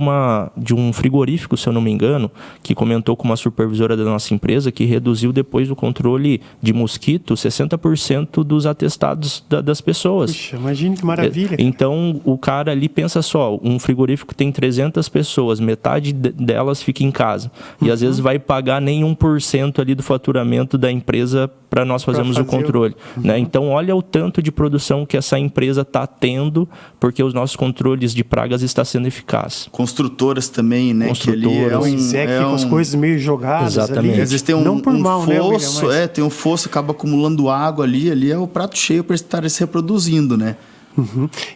um frigorífico, se eu não me engano, que comentou com uma supervisora da nossa empresa que reduziu depois do controle de mosquito 60% dos atestados das pessoas. Puxa, imagine que maravilha. Então o cara ali pensa só, um frigorífico tem 300 pessoas, metade delas fica em casa. E às vezes vai pagar nem 1% ali do faturamento da empresa para nós fazermos o controle. Né? Então, olha o tanto de produção que essa empresa está tendo, porque os nossos controles de pragas estão sendo eficazes. Construtoras também, né? Construtoras. Que ficam as coisas meio jogadas. Exatamente. Ali. Às vezes tem Não por mal, fosso, né, William, mas... tem um fosso, acaba acumulando água ali é o prato cheio para estar se reproduzindo, né?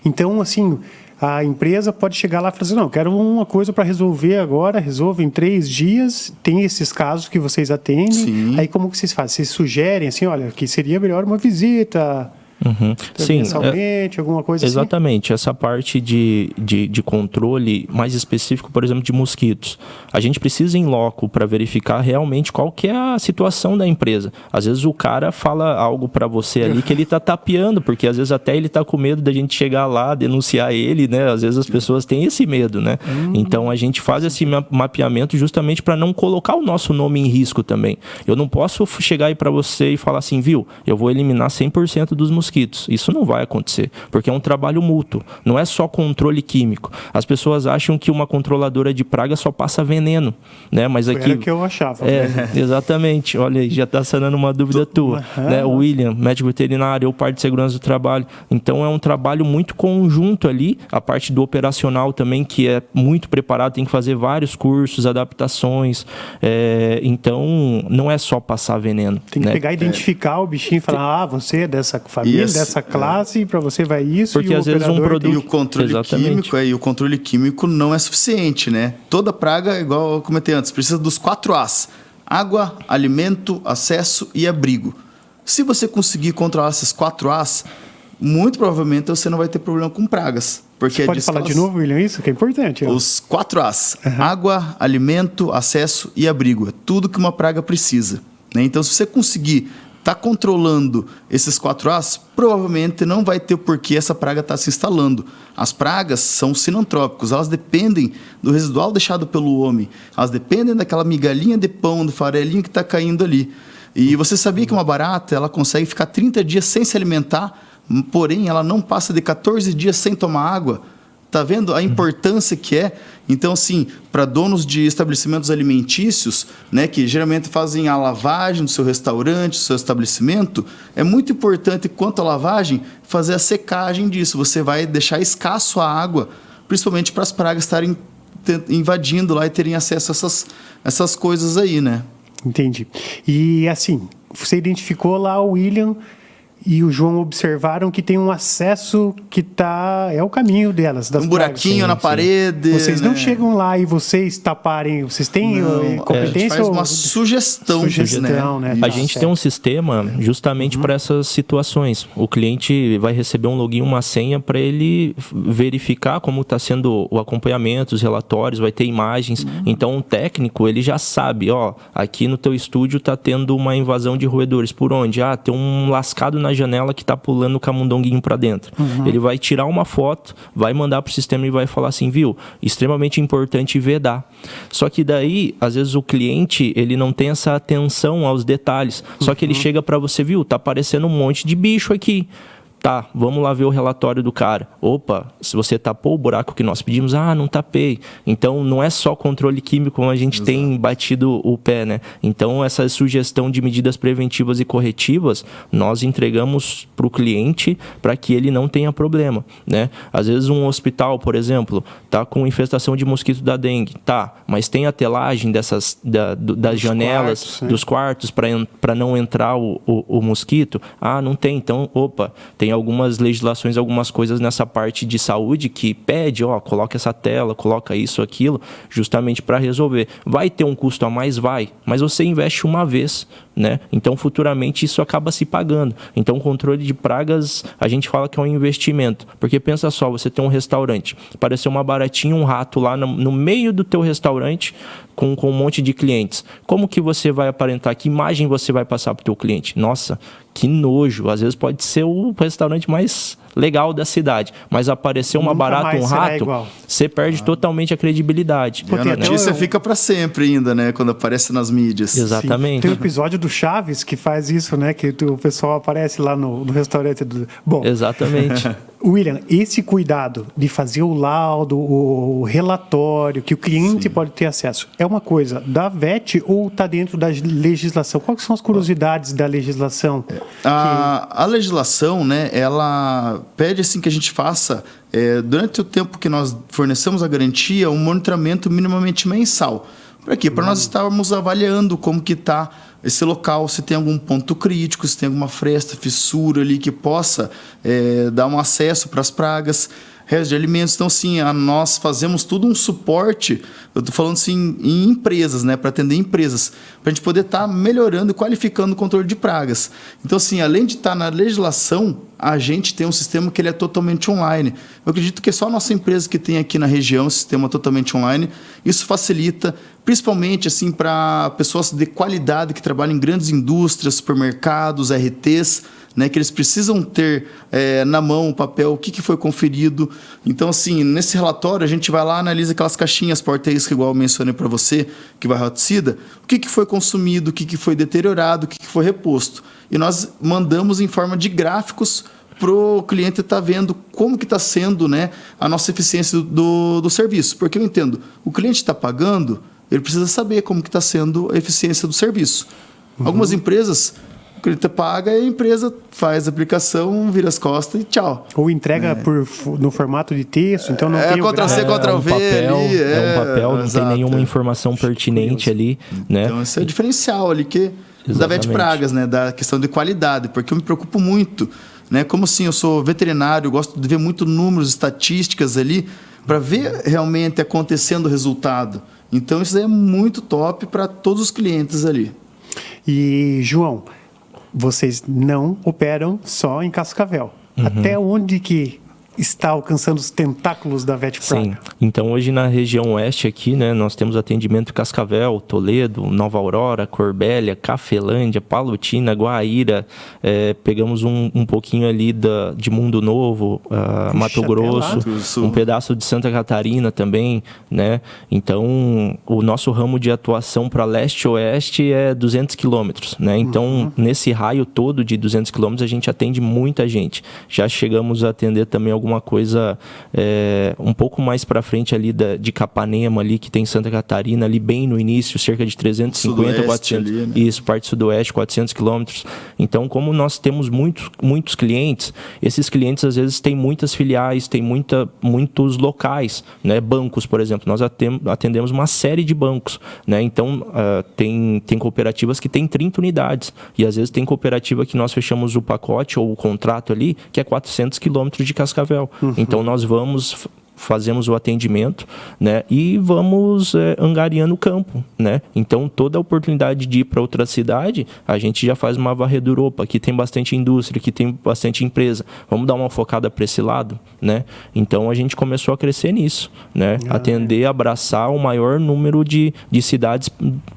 Então, assim, a empresa pode chegar lá e falar assim, não, quero uma coisa para resolver agora, resolve em 3 dias, tem esses casos que vocês atendem. Sim. Aí como que vocês fazem? Vocês sugerem assim, olha, que seria melhor uma visita... Sim, mensalmente, alguma coisa exatamente, essa parte de controle mais específico, por exemplo, de mosquitos. A gente precisa ir em loco para verificar realmente qual que é a situação da empresa. Às vezes o cara fala algo para você ali que ele está tapeando, porque às vezes até ele está com medo da gente chegar lá, denunciar ele, né? Às vezes as pessoas têm esse medo, né? Então a gente faz esse mapeamento justamente para não colocar o nosso nome em risco também. Eu não posso chegar aí para você e falar assim, viu, eu vou eliminar 100% dos mosquitos. Isso não vai acontecer, porque é um trabalho mútuo, não é só controle químico. As pessoas acham que uma controladora de praga só passa veneno, né? Mas aqui era o que eu achava. Exatamente. Olha aí, já está sanando uma dúvida tua, né? O William, médico veterinário, eu parte de segurança do trabalho. Então é um trabalho muito conjunto ali, a parte do operacional também, que é muito preparado, tem que fazer vários cursos, adaptações. Então não é só passar veneno. Tem que pegar e identificar o bichinho e falar, você é dessa família. definindo dessa classe, para você vai isso, Porque e o às vezes um operador produto... E o controle Exatamente. químico, e o controle químico não é suficiente, né? Toda praga, igual eu comentei antes, precisa dos 4 As: água, alimento, acesso e abrigo. Se você conseguir controlar esses 4 As, muito provavelmente você não vai ter problema com pragas. Porque Você pode falar de novo, William, isso que é importante. Os 4 As: água, alimento, acesso e abrigo. É tudo que uma praga precisa, né? Então, se você conseguir estar controlando esses 4 As, provavelmente não vai ter porquê essa praga estar se instalando. As pragas são sinantrópicos, elas dependem do residual deixado pelo homem, elas dependem daquela migalhinha de pão, do farelinho que está caindo ali. E você sabia que uma barata ela consegue ficar 30 dias sem se alimentar, porém ela não passa de 14 dias sem tomar água? Está vendo a importância que é? Então, assim, para donos de estabelecimentos alimentícios, né, que geralmente fazem a lavagem do seu restaurante, do seu estabelecimento, é muito importante, quanto à lavagem, fazer a secagem disso. Você vai deixar escasso a água, principalmente para as pragas estarem invadindo lá e terem acesso a essas coisas aí, né? Entendi. E, assim, você identificou lá o William e o João observaram que tem um acesso que é o caminho delas, das um buraquinho pragas. na parede. Vocês né? não chegam lá e vocês taparem, vocês têm competência? A gente faz uma sugestão, né? A gente tem um sistema justamente para essas situações. O cliente vai receber um login, uma senha para ele verificar como está sendo o acompanhamento, os relatórios, vai ter imagens. Então, o técnico, ele já sabe, aqui no teu estúdio está tendo uma invasão de roedores. Por onde? Tem um lascado na janela que está pulando o camundonguinho para dentro. Ele vai tirar uma foto, vai mandar para o sistema e vai falar assim, viu? Extremamente importante vedar. Só que daí, às vezes o cliente, ele não tem essa atenção aos detalhes. Só que ele chega para você, viu? Tá aparecendo um monte de bicho aqui. Tá, vamos lá ver o relatório do cara. Opa, se você tapou o buraco que nós pedimos, não tapei. Então, não é só controle químico como a gente tem batido o pé, né? Então, essa sugestão de medidas preventivas e corretivas, nós entregamos para o cliente para que ele não tenha problema, né? Às vezes, um hospital, por exemplo, tá com infestação de mosquito da dengue. Tá, mas tem a telagem das janelas, quartos, dos quartos, para não entrar o mosquito? Não tem. Então, tem algumas legislações, algumas coisas nessa parte de saúde que pede, coloca essa tela, coloca isso, aquilo, justamente para resolver. Vai ter um custo a mais? Vai, mas você investe uma vez, né? Então, futuramente, isso acaba se pagando. Então, o controle de pragas, a gente fala que é um investimento, porque pensa só, você tem um restaurante, apareceu uma baratinha, um rato lá no meio do teu restaurante, com um monte de clientes. Como que você vai aparentar? Que imagem você vai passar para o teu cliente? Nossa, que nojo. Às vezes pode ser o restaurante mais legal da cidade, mas apareceu uma barata, um rato, você perde totalmente a credibilidade. E a notícia fica para sempre ainda, né? Quando aparece nas mídias. Exatamente. Tem um episódio do Chaves que faz isso, né? Que o pessoal aparece lá no restaurante. Bom, exatamente. William, esse cuidado de fazer o laudo, o relatório, que o cliente pode ter acesso, é uma coisa da VET ou está dentro da legislação? Quais são as curiosidades da legislação? A legislação, né, ela pede assim, que a gente faça, durante o tempo que nós fornecemos a garantia, um monitoramento minimamente mensal. Para quê? Para nós estarmos avaliando como que está esse local, se tem algum ponto crítico, se tem alguma fresta, fissura ali que possa dar um acesso para as pragas, restos de alimentos. Então, sim, nós fazemos tudo um suporte, eu estou falando assim, em empresas, né, para atender empresas, para a gente poder estar melhorando e qualificando o controle de pragas. Então, assim, além de estar na legislação, a gente tem um sistema que ele é totalmente online. Eu acredito que é só a nossa empresa que tem aqui na região esse sistema totalmente online. Isso facilita, principalmente assim, para pessoas de qualidade que trabalham em grandes indústrias, supermercados, RTs, né, que eles precisam ter na mão o papel, o que foi conferido. Então, assim, nesse relatório, a gente vai lá, analisa aquelas caixinhas porta-isca, igual eu mencionei para você, que vai roticida, o que foi consumido, o que foi deteriorado, o que foi reposto. E nós mandamos em forma de gráficos para o cliente estar vendo como que está sendo, né, a nossa eficiência do serviço. Porque eu entendo, o cliente está pagando, ele precisa saber como que está sendo a eficiência do serviço. Algumas empresas, o cliente paga e a empresa faz a aplicação, vira as costas e tchau. Ou entrega no formato de texto, então não tem Ctrl+C, Ctrl+V papel, ali. É um papel, não tem nenhuma informação pertinente ali, né? Então, esse é o diferencial ali da VET Pragas, né, da questão de qualidade, porque eu me preocupo muito, né? Como assim, eu sou veterinário, gosto de ver muito números, estatísticas ali, para ver realmente acontecendo o resultado. Então, isso aí é muito top para todos os clientes ali. E, João, vocês não operam só em Cascavel. Até onde que está alcançando os tentáculos da VetPraga? Sim. Então, hoje na região oeste aqui, né, nós temos atendimento em Cascavel, Toledo, Nova Aurora, Corbélia, Cafelândia, Palotina, Guaíra, pegamos um pouquinho ali de Mundo Novo, Mato Grosso, um pedaço de Santa Catarina também, né? Então, o nosso ramo de atuação para leste e oeste é 200 quilômetros, né? Então, nesse raio todo de 200 quilômetros, a gente atende muita gente. Já chegamos a atender também alguma coisa um pouco mais para frente ali de Capanema, ali que tem Santa Catarina, ali bem no início, cerca de 350, 400, ali, né? Isso, parte sudoeste, 400 quilômetros. Então, como nós temos muitos clientes, esses clientes às vezes têm muitas filiais, têm muitos locais, né? Bancos, por exemplo, nós atendemos uma série de bancos, né? Então, tem cooperativas que têm 30 unidades, e às vezes tem cooperativa que nós fechamos o pacote ou o contrato ali, que é 400 quilômetros de Cascavel. Então, nós fazemos o atendimento, né, e vamos angariando o campo, né? Então, toda a oportunidade de ir para outra cidade, a gente já faz uma varredura. Opa, aqui tem bastante indústria, aqui tem bastante empresa, vamos dar uma focada para esse lado, né? Então, a gente começou a crescer nisso, né? Atender, abraçar o maior número de cidades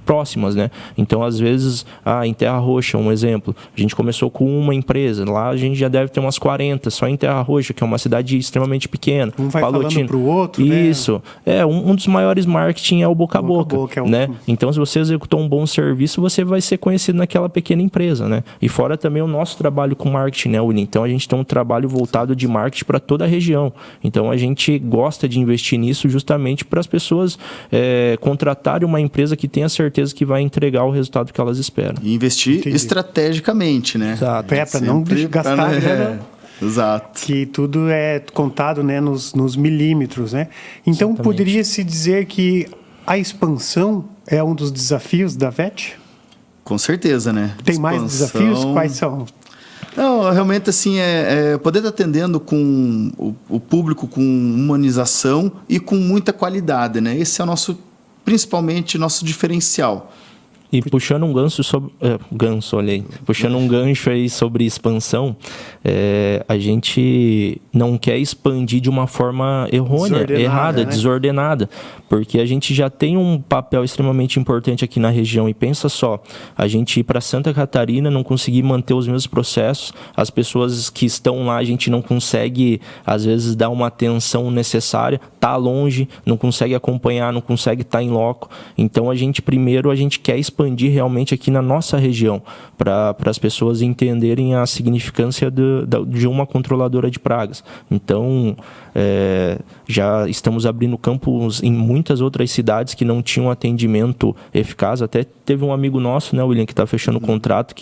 próximas, né? Então, às vezes, em Terra Roxa, um exemplo, a gente começou com uma empresa, lá a gente já deve ter umas 40, só em Terra Roxa, que é uma cidade extremamente pequena. Vai falando para o outro, Isso. Né? Um dos maiores marketing é o boca a boca, né? Então, se você executou um bom serviço, você vai ser conhecido naquela pequena empresa, né? E fora também o nosso trabalho com marketing, né, William? Então, a gente tem um trabalho voltado de marketing para toda a região. Então, a gente gosta de investir nisso justamente para as pessoas contratarem uma empresa que tenha certeza que vai entregar o resultado que elas esperam. E investir estrategicamente, né? Exato. Para não gastar grana. Exato. Que tudo é contado, né, nos milímetros, né? Então, poderia-se dizer que a expansão é um dos desafios da VET? Com certeza, né? Tem mais desafios? Quais são? Não, realmente, assim, poder estar atendendo com o público com humanização e com muita qualidade, né? Esse é principalmente nosso diferencial. E puxando um gancho aí sobre expansão, a gente não quer expandir de uma forma errada, né? Desordenada, porque a gente já tem um papel extremamente importante aqui na região. E pensa só, a gente ir para Santa Catarina, não conseguir manter os mesmos processos, as pessoas que estão lá, a gente não consegue, às vezes, dar uma atenção necessária, tá longe, não consegue acompanhar, não consegue estar em loco. Então, a gente quer expandir realmente aqui na nossa região, para as pessoas entenderem a significância de uma controladora de pragas. Então, já estamos abrindo campos em muitas outras cidades que não tinham atendimento eficaz. Até teve um amigo nosso, né, William, que está fechando o contrato,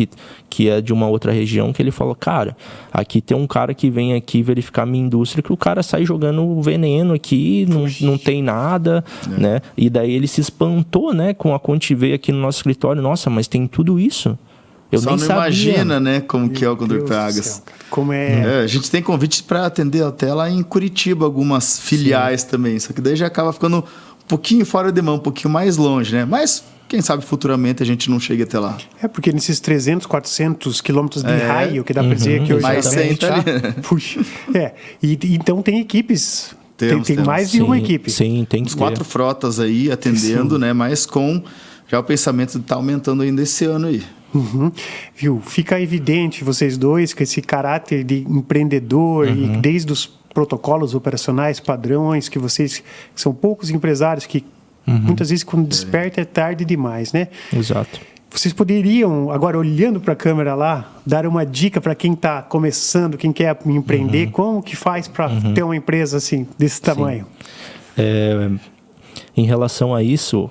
que é de uma outra região, que ele falou, cara, aqui tem um cara que vem aqui verificar minha indústria, que o cara sai jogando veneno aqui, não tem nada, né? E daí ele se espantou, né, com a veio aqui no nosso escritório, nossa, mas tem tudo isso? Eu Só nem não sabia. Imagina, né, como que é o controle de pragas. Como a gente tem convite para atender até lá em Curitiba, algumas filiais também, só que daí já acaba ficando um pouquinho fora de mão, um pouquinho mais longe, né? Mas quem sabe futuramente a gente não chegue até lá. Porque nesses 300, 400 quilômetros de raio, que dá para dizer que hoje mais puxa. Então tem equipes. Tem mais de uma equipe. Sim, tem que ter. 4 frotas aí atendendo, né? Mas com já o pensamento de estar aumentando ainda esse ano aí. Viu? Fica evidente vocês dois com esse caráter de empreendedor e desde os protocolos operacionais, padrões, que vocês são poucos empresários que muitas vezes quando desperta é tarde demais, né? Exato. Vocês poderiam, agora olhando para a câmera lá, dar uma dica para quem está começando, quem quer empreender, como que faz para ter uma empresa assim, desse tamanho? Em relação a isso,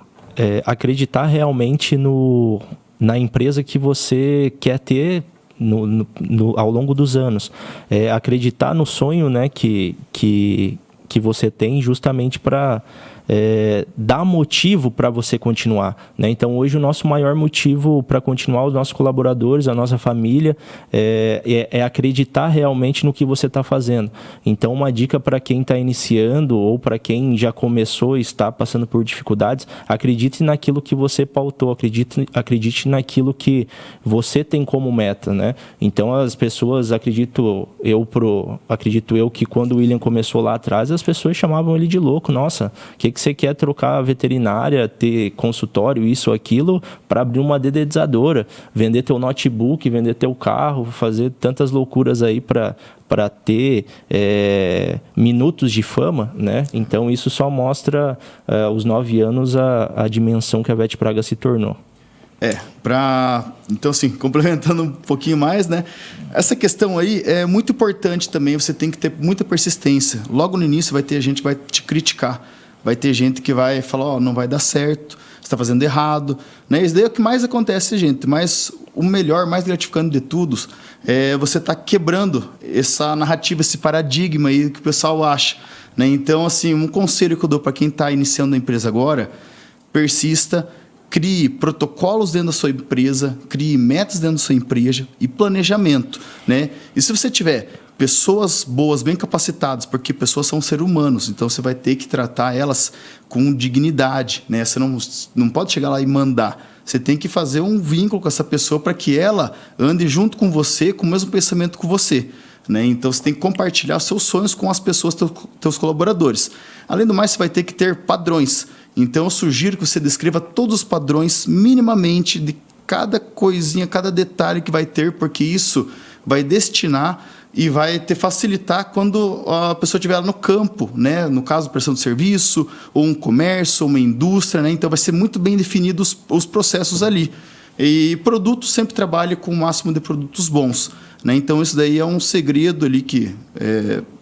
acreditar realmente na empresa que você quer ter ao longo dos anos. Acreditar no sonho, né, que você tem justamente para dá motivo para você continuar, né? Então, hoje, o nosso maior motivo para continuar, os nossos colaboradores, a nossa família, é acreditar realmente no que você está fazendo. Então, uma dica para quem está iniciando ou para quem já começou e está passando por dificuldades, acredite naquilo que você pautou, acredite naquilo que você tem como meta, né? Então, as pessoas, acredito eu que quando o William começou lá atrás, as pessoas chamavam ele de louco. Nossa, o que você quer trocar a veterinária, ter consultório, isso, aquilo, para abrir uma dedetizadora, vender teu notebook, vender teu carro, fazer tantas loucuras aí para ter minutos de fama, né? Então, isso só mostra aos 9 anos a dimensão que a Vetpraga se tornou. Então, assim, complementando um pouquinho mais, né? Essa questão aí é muito importante também, você tem que ter muita persistência. Logo no início vai ter gente que vai te criticar, vai ter gente que vai falar, não vai dar certo, você está fazendo errado, né? Isso daí é o que mais acontece, gente, mas o melhor, mais gratificante de tudo, é você estar quebrando essa narrativa, esse paradigma aí que o pessoal acha, né? Então, assim, um conselho que eu dou para quem está iniciando a empresa agora, persista, crie protocolos dentro da sua empresa, crie metas dentro da sua empresa e planejamento, né? E se você tiver pessoas boas, bem capacitadas, porque pessoas são seres humanos, então você vai ter que tratar elas com dignidade, né? Você não pode chegar lá e mandar. Você tem que fazer um vínculo com essa pessoa para que ela ande junto com você, com o mesmo pensamento que você, né? Então, você tem que compartilhar os seus sonhos com as pessoas, teus colaboradores. Além do mais, você vai ter que ter padrões. Então, eu sugiro que você descreva todos os padrões minimamente de cada coisinha, cada detalhe que vai ter, porque isso vai destinar e vai te facilitar quando a pessoa estiver lá no campo, né? No caso, prestação de serviço, ou um comércio, ou uma indústria, né? Então, vai ser muito bem definidos os processos ali. E produto sempre trabalha com o máximo de produtos bons, né? Então, isso daí é um segredo ali que,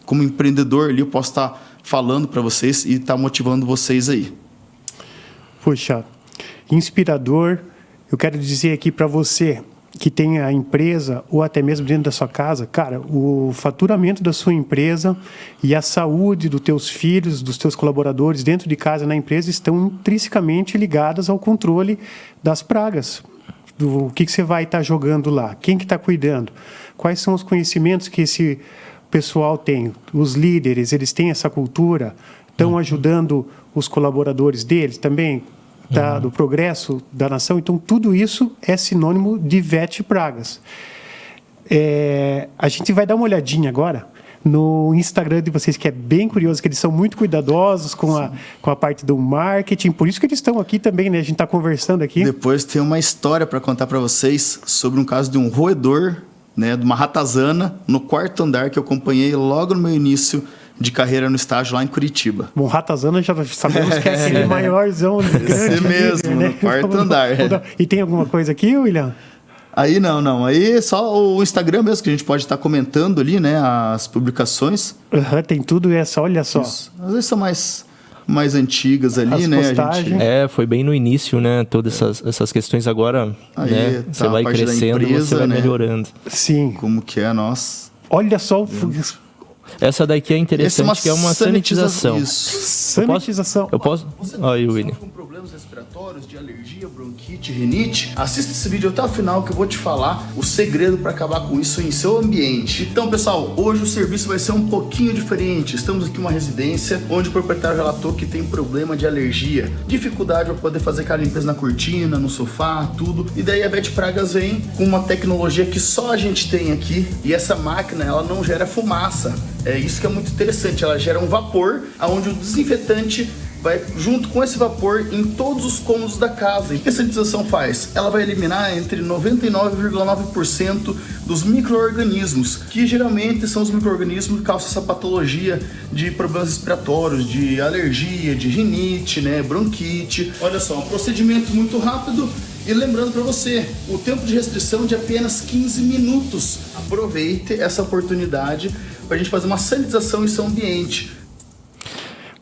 como empreendedor, ali, eu posso estar falando para vocês e estar motivando vocês aí. Puxa, inspirador. Eu quero dizer aqui para você que tem a empresa ou até mesmo dentro da sua casa, cara, o faturamento da sua empresa e a saúde dos teus filhos, dos teus colaboradores dentro de casa na empresa estão intrinsecamente ligadas ao controle das pragas. Do que você vai estar jogando lá, quem que está cuidando, quais são os conhecimentos que esse pessoal tem, os líderes, eles têm essa cultura, estão ajudando os colaboradores deles também, do progresso da nação. Então, tudo isso é sinônimo de Vetpragas. A gente vai dar uma olhadinha agora no Instagram de vocês, que é bem curioso, que eles são muito cuidadosos com a parte do marketing, por isso que eles estão aqui também, né? A gente está conversando aqui. Depois tem uma história para contar para vocês sobre um caso de um roedor, né, de uma ratazana, no 4º andar, que eu acompanhei logo no meu início de carreira no estágio lá em Curitiba. Bom, ratazana já sabemos que é aquele maiorzão grande. Esse mesmo, líder, né? no 4º andar. E tem alguma coisa aqui, William? Aí não. Aí só o Instagram mesmo, que a gente pode estar comentando ali, né, as publicações. Tem tudo essa, olha só. Isso. Às vezes são mais antigas ali, As né? postagens. Foi bem no início, né? Todas essas questões agora, Aí, né? tá Você a vai parte da crescendo, empresa, você vai né? melhorando. Sim. Como que é, nossa. Olha só Essa daqui é interessante, que é uma sanitização. Isso. sanitização. Eu posso? Aí, William. Com problemas respiratórios, de alergia, bronquite, rinite, assista esse vídeo até o final que eu vou te falar o segredo para acabar com isso em seu ambiente. Então, pessoal, hoje o serviço vai ser um pouquinho diferente. Estamos aqui em uma residência onde o proprietário relatou que tem problema de alergia, dificuldade para poder fazer aquela limpeza na cortina, no sofá, tudo. E daí a Vetpragas vem com uma tecnologia que só a gente tem aqui, e essa máquina, ela não gera fumaça. É isso que é muito interessante, ela gera um vapor, onde o desinfetante vai junto com esse vapor em todos os cômodos da casa. E o que a sanitização faz? Ela vai eliminar entre 99,9% dos micro-organismos, que geralmente são os micro-organismos que causam essa patologia de problemas respiratórios, de alergia, de rinite, né, bronquite. Olha só, um procedimento muito rápido. E lembrando para você, o tempo de restrição é de apenas 15 minutos. Aproveite essa oportunidade para a gente fazer uma sanitização em seu ambiente.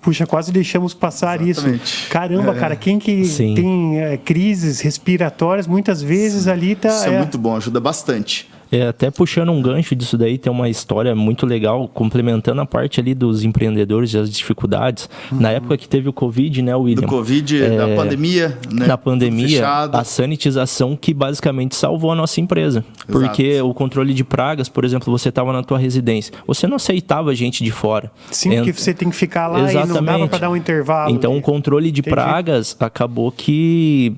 Puxa, quase deixamos passar Exatamente. isso. Caramba, cara, quem que tem crises respiratórias, muitas vezes ali tá... Isso é muito bom, ajuda bastante. Até puxando um gancho disso daí, tem uma história muito legal, complementando a parte ali dos empreendedores e as dificuldades. Na época que teve o Covid, né, William? Do Covid, da pandemia, né? Na pandemia, Fechado. a sanitização que basicamente salvou a nossa empresa. Porque o controle de pragas, por exemplo, você estava na tua residência, você não aceitava gente de fora. Sim, porque você tem que ficar lá e não dava para dar um intervalo. Então, o controle de pragas acabou que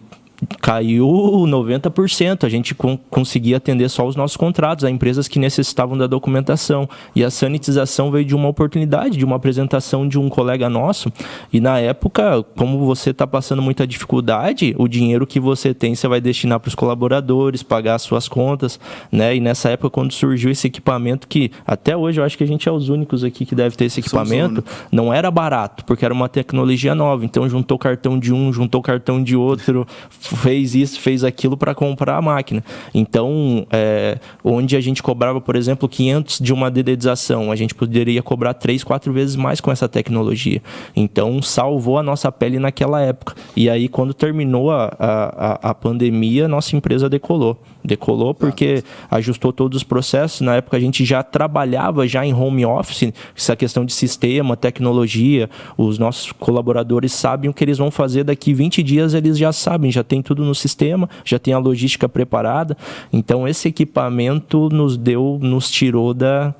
caiu 90%. A gente conseguia atender só os nossos contratos, a empresas que necessitavam da documentação. E a sanitização veio de uma oportunidade, de uma apresentação de um colega nosso. E na época, como você está passando muita dificuldade, o dinheiro que você tem, você vai destinar para os colaboradores, pagar as suas contas, né? E nessa época, quando surgiu esse equipamento, que até hoje eu acho que a gente é os únicos aqui que deve ter esse equipamento, não era barato, porque era uma tecnologia nova. Então, juntou cartão de um, juntou cartão de outro, fez isso, fez aquilo para comprar a máquina. Então, onde a gente cobrava, por exemplo, 500 de uma dedetização, a gente poderia cobrar 3, 4 vezes mais com essa tecnologia. Então, salvou a nossa pele naquela época. E aí, quando terminou a pandemia, nossa empresa decolou. Decolou porque ajustou todos os processos. Na época, a gente já trabalhava já em home office, essa questão de sistema, tecnologia. Os nossos colaboradores sabem o que eles vão fazer daqui 20 dias, eles já sabem, já tem tudo no sistema, já tem a logística preparada. Então, esse equipamento nos tirou da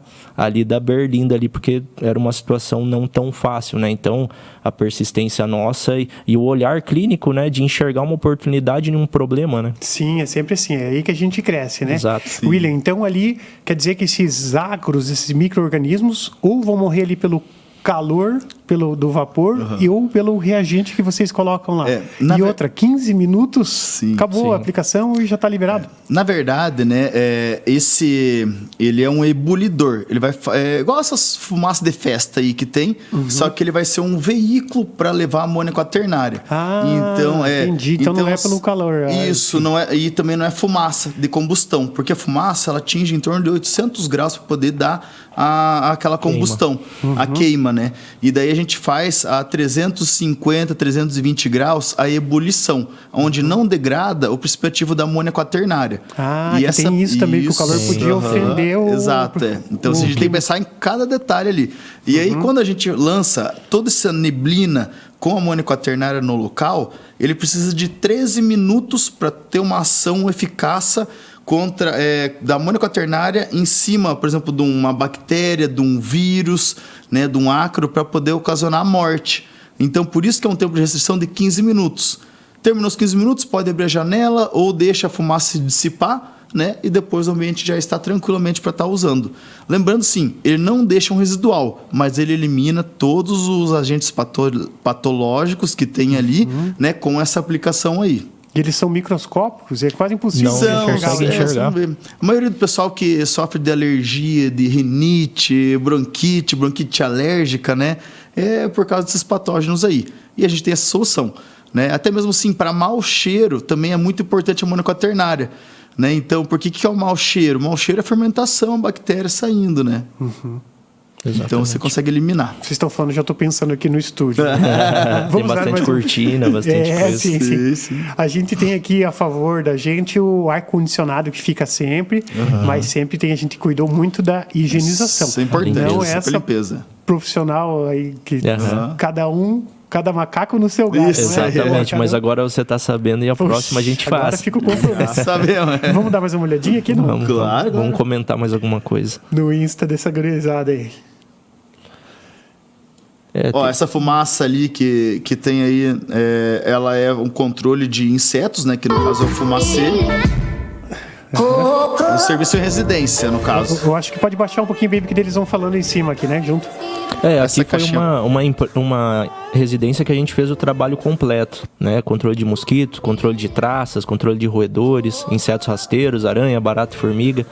berlinda ali, porque era uma situação não tão fácil, né? Então, a persistência nossa e o olhar clínico, né, de enxergar uma oportunidade em um problema, né? Sim, é sempre assim, é aí que a gente cresce, né? Exato. Sim. William, então ali quer dizer que esses ácaros, esses micro-organismos, ou vão morrer ali pelo calor do vapor ou pelo reagente que vocês colocam lá. Outra, 15 minutos, acabou a aplicação e já está liberado. Na verdade, né, ele é um ebulidor. Ele vai igual essas fumaças de festa aí que tem, só que ele vai ser um veículo para levar amônia quaternária. Então, entendi. Então não é pelo calor. Isso, não é, e também não é fumaça de combustão, porque a fumaça ela atinge em torno de 800 graus para poder dar aquela combustão, a queima, né? E daí a gente faz a 350, 320 graus a ebulição, onde não degrada o princípio ativo da amônia quaternária. Tem isso também, que o calor podia ofender o... Exato, Então a gente tem que pensar em cada detalhe ali. E aí, quando a gente lança toda essa neblina com amônia quaternária no local, ele precisa de 13 minutos para ter uma ação eficaz da amônia quaternária em cima, por exemplo, de uma bactéria, de um vírus, né, de um ácaro, para poder ocasionar a morte. Então, por isso que é um tempo de restrição de 15 minutos. Terminou os 15 minutos, pode abrir a janela ou deixa a fumaça se dissipar, né, e depois o ambiente já está tranquilamente para estar usando. Lembrando, sim, ele não deixa um residual, mas ele elimina todos os agentes patológicos que tem ali, né, com essa aplicação aí. E eles são microscópicos, é quase impossível enxergar. A maioria do pessoal que sofre de alergia, de rinite, bronquite alérgica, né, é por causa desses patógenos aí. E a gente tem essa solução, né? Até mesmo assim, para mau cheiro, também é muito importante a amônia quaternária, né? Então, por que é o mau cheiro? O mau cheiro é a fermentação, a bactéria saindo, né? Exatamente. Então você consegue eliminar. Vocês estão falando, já estou pensando aqui no estúdio. Tem bastante cortina, bastante coisa. Sim. A gente tem aqui a favor da gente o ar-condicionado que fica sempre, mas sempre a gente cuidou muito da higienização. Isso é importante, não essa limpeza. Profissional aí que cada macaco no seu gato. Exatamente, mas agora você está sabendo e a próxima a gente faz. Agora fica o compromisso. Vamos dar mais uma olhadinha aqui? Não? Claro. Vamos comentar mais alguma coisa. No Insta dessa gurizada aí. Essa fumaça ali que tem aí, ela é um controle de insetos, né? Que no caso é o fumacê. O serviço em residência, no caso. Eu acho que pode baixar um pouquinho, baby, que eles vão falando em cima aqui, né? Junto. Aqui foi uma residência que a gente fez o trabalho completo, né? Controle de mosquitos, controle de traças, controle de roedores, insetos rasteiros, aranha, barata e formiga,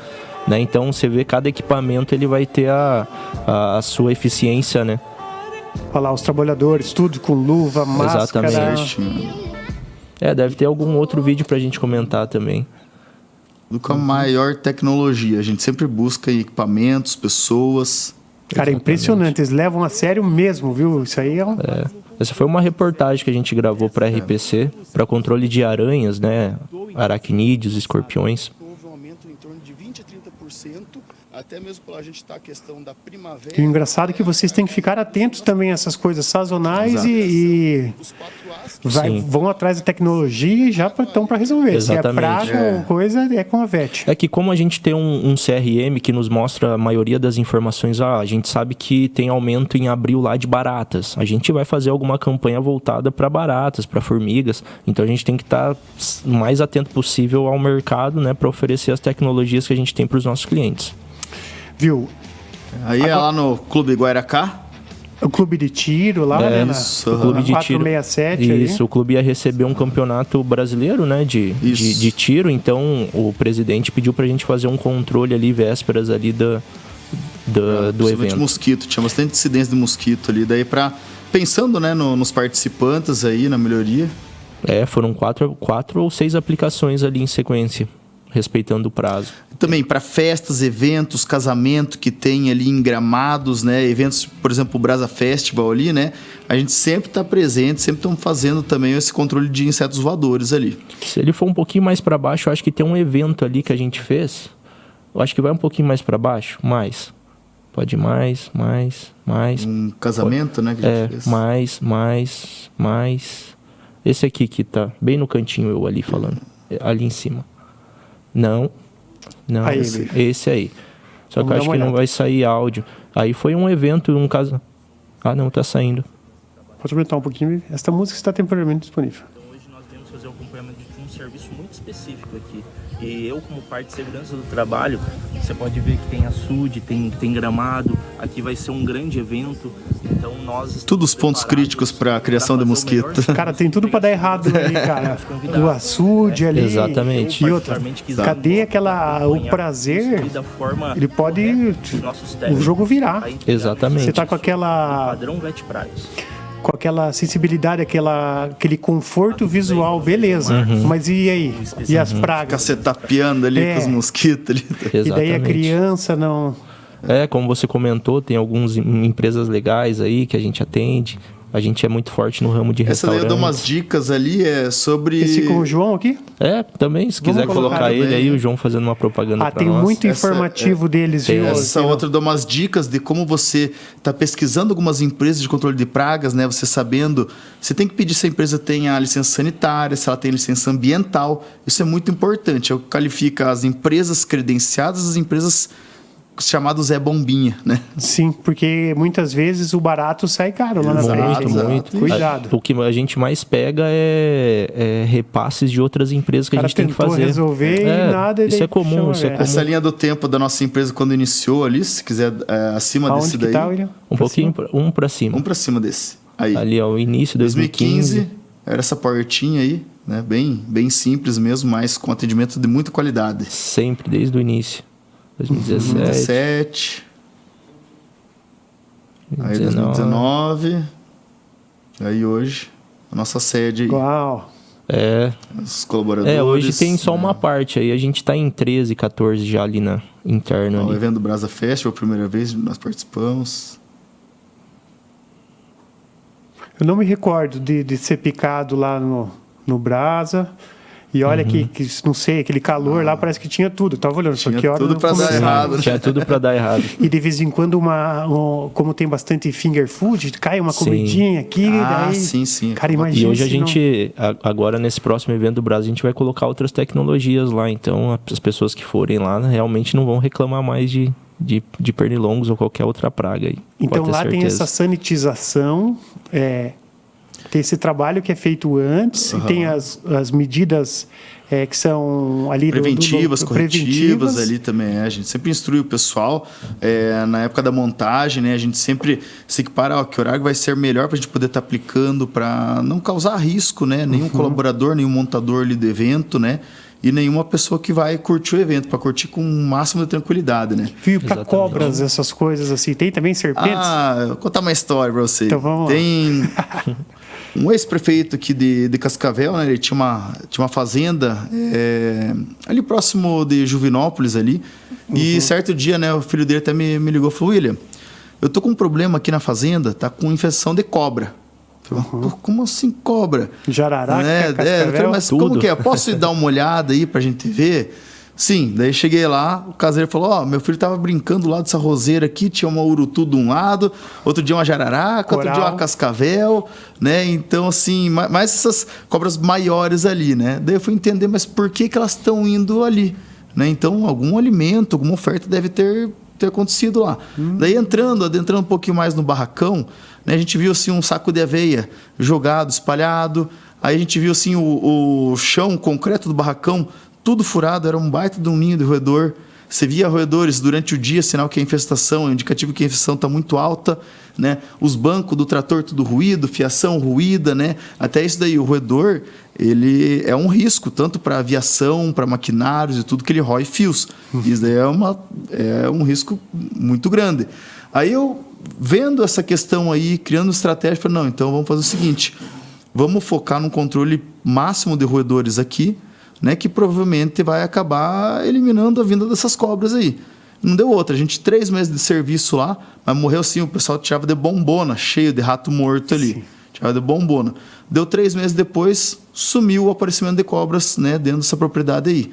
né? Então, você vê cada equipamento, ele vai ter a sua eficiência, né? Olha lá, os trabalhadores, tudo com luva, máscara. Exatamente. Deve ter algum outro vídeo pra gente comentar também. Com a maior tecnologia. A gente sempre busca equipamentos, pessoas. Cara, é impressionante. Eles levam a sério mesmo, viu? Isso aí Essa foi uma reportagem que a gente gravou para RPC, para controle de aranhas, né? Aracnídeos, escorpiões. Houve um aumento em torno de 20 a 30% Até mesmo para a gente estar a questão da primavera. E o engraçado é que vocês têm que ficar atentos também a essas coisas sazonais e Os 4 As. Sim. vão atrás da tecnologia e já estão para resolver. Exatamente. Se é praga ou coisa, é com a VET. É que como a gente tem um CRM que nos mostra a maioria das informações, a gente sabe que tem aumento em abril lá de baratas. A gente vai fazer alguma campanha voltada para baratas, para formigas. Então a gente tem que estar o mais atento possível ao mercado, né, para oferecer as tecnologias que a gente tem para os nossos clientes. Viu? Aí é lá no Clube Guairacá. O clube de tiro lá, né? isso, O clube de tiro. 467 ali. Isso, o clube ia receber um campeonato brasileiro, né, de tiro. Então o presidente pediu pra gente fazer um controle ali, vésperas ali do Principalmente evento. mosquito, tinha bastante incidência de mosquito ali. Daí pensando, né, nos participantes aí, na melhoria. Foram 4 ou 6 aplicações ali em sequência, respeitando o prazo. Também para festas, eventos, casamento que tem ali em Gramados, né? Eventos, por exemplo, o Brasa Festival ali, né? A gente sempre está presente, sempre estamos fazendo também esse controle de insetos voadores ali. Se ele for um pouquinho mais para baixo, eu acho que tem um evento ali que a gente fez. Eu acho que vai um pouquinho mais para baixo, mais. Pode ir mais. Um casamento, né? Que a gente fez. Mais. Esse aqui que tá bem no cantinho, eu ali falando. Ali em cima. Não, Aí, esse aí. Só que Vamos eu dar acho uma que não olhada. vai sair áudio. Aí foi um evento, um caso. Ah, não, tá saindo. Pode aumentar um pouquinho. Esta música está temporariamente disponível. Então hoje nós temos que fazer o acompanhamento de um serviço muito específico aqui. E eu, como parte de segurança do trabalho, você pode ver que tem açude, tem gramado. Aqui vai ser um grande evento. Então nós... Tudo os pontos críticos para a criação de mosquito. Cara, tem tudo para dar errado ali, cara. O açude ali. Exatamente. E outra, cadê o prazer? Ele pode o jogo virar. Exatamente. Você tá com aquela Padrão VET Pragas. com aquela sensibilidade, aquele conforto visual, beleza. Mas e aí? E as Ficar pragas? você tapeando ali com os mosquitos ali. E daí a Exatamente. criança não... Como você comentou, tem algumas empresas legais aí que a gente atende. A gente é muito forte no ramo de Essa daí restaurantes. eu dou umas dicas ali, sobre... Esse com o João aqui? Também, se Vamos quiser colocar colocar ele também, aí, né? o João fazendo uma propaganda pra Tem nós. muito informativo deles, viu? Essa outra eu dou umas dicas de como você está pesquisando algumas empresas de controle de pragas, né? Você sabendo, você tem que pedir se a empresa tem a licença sanitária, se ela tem licença ambiental. Isso é muito importante. É o que qualifica as empresas credenciadas, as empresas chamadas Zé Bombinha, né? Sim, porque muitas vezes o barato sai caro lá na frente. Muito. Cuidado. O que a gente mais pega é repasses de outras empresas que O a cara gente tem que tentou fazer. resolver e nada, Isso daí é comum, chama, isso é velho. comum. Essa linha do tempo da nossa empresa quando iniciou ali, se quiser acima Aonde desse que daí. tá, William? Um pouquinho, um pra cima. Vamos para cima desse. Aí. Ali, ó, o início de 2015. Era essa portinha aí, né? Bem simples mesmo, mas com atendimento de muita qualidade. Sempre, desde o início. 2017, 2017. Aí 2019. Aí hoje, a nossa sede aí. Uau. Os colaboradores. Hoje tem só uma parte aí. A gente tá em 13, 14 já ali na interno. O Ali. evento do Brasa Festival, a primeira vez nós participamos. Eu não me recordo de ser picado lá no Brasa. E olha que não sei, aquele calor lá parece que tinha tudo. Tava olhando, só que hora tudo não pra dar começava. errado. Tinha tudo pra dar errado. E de vez em quando, como tem bastante finger food, cai uma Sim. comidinha aqui, daí... sim. Cara, E imagina hoje a se não- gente, agora nesse próximo evento do Brasil, a gente vai colocar outras tecnologias lá. Então, as pessoas que forem lá realmente não vão reclamar mais de pernilongos ou qualquer outra praga aí. Então Pode ter lá tem certeza. essa sanitização, tem esse trabalho que é feito antes, e tem as medidas que são ali Preventivas, corretivas preventivas. ali também. A gente sempre instrui o pessoal. Na época da montagem, né? A gente sempre se equipara, que horário vai ser melhor para a gente poder estar aplicando para não causar risco, né? Nenhum colaborador, nenhum montador ali do evento, né? E nenhuma pessoa que vai curtir o evento, para curtir com o máximo de tranquilidade, né? Viu, para Exatamente. cobras, essas coisas assim. Tem também serpentes? Eu vou contar uma história para você. Então vamos lá. Tem um ex-prefeito aqui de Cascavel, né? Ele tinha uma fazenda ali próximo de Juvinópolis ali. E certo dia, né, o filho dele até me ligou e falou: William, eu tô com um problema aqui na fazenda, tá com infecção de cobra. Eu falei, "Pô, como assim cobra?" Jararaca, Eu falei, Cascavel? mas Tudo. como que é? Posso ir dar uma olhada aí pra gente ver? Sim, daí cheguei lá, o caseiro falou, meu filho tava brincando lá dessa roseira aqui, tinha uma urutu de um lado, outro dia uma jararaca, outro dia uma cascavel, né? Então, assim, mais essas cobras maiores ali, né? Daí eu fui entender, mas por que elas estão indo ali, né? Então, algum alimento, alguma oferta deve ter acontecido lá. Daí adentrando um pouquinho mais no barracão, né, a gente viu assim um saco de aveia jogado, espalhado, aí a gente viu assim o chão, o concreto do barracão, tudo furado, era um baita de um ninho de roedor. Você via roedores durante o dia, sinal que a infestação, é indicativo que a infestação está muito alta, né? Os bancos do trator tudo ruído, fiação ruída, né? Até isso daí, o roedor, ele é um risco, tanto para aviação, para maquinários e tudo, que ele rói fios. Isso daí é um risco muito grande. Aí eu, vendo essa questão aí, criando estratégia, falei, não, então vamos fazer o seguinte, vamos focar no controle máximo de roedores aqui, né, que provavelmente vai acabar eliminando a vinda dessas cobras aí. Não deu outra. A gente 3 meses de serviço lá, mas morreu assim, o pessoal tirava de bombona, cheio de rato morto ali. Sim. Tirava de bombona. Deu 3 meses depois, sumiu o aparecimento de cobras, né, dentro dessa propriedade aí.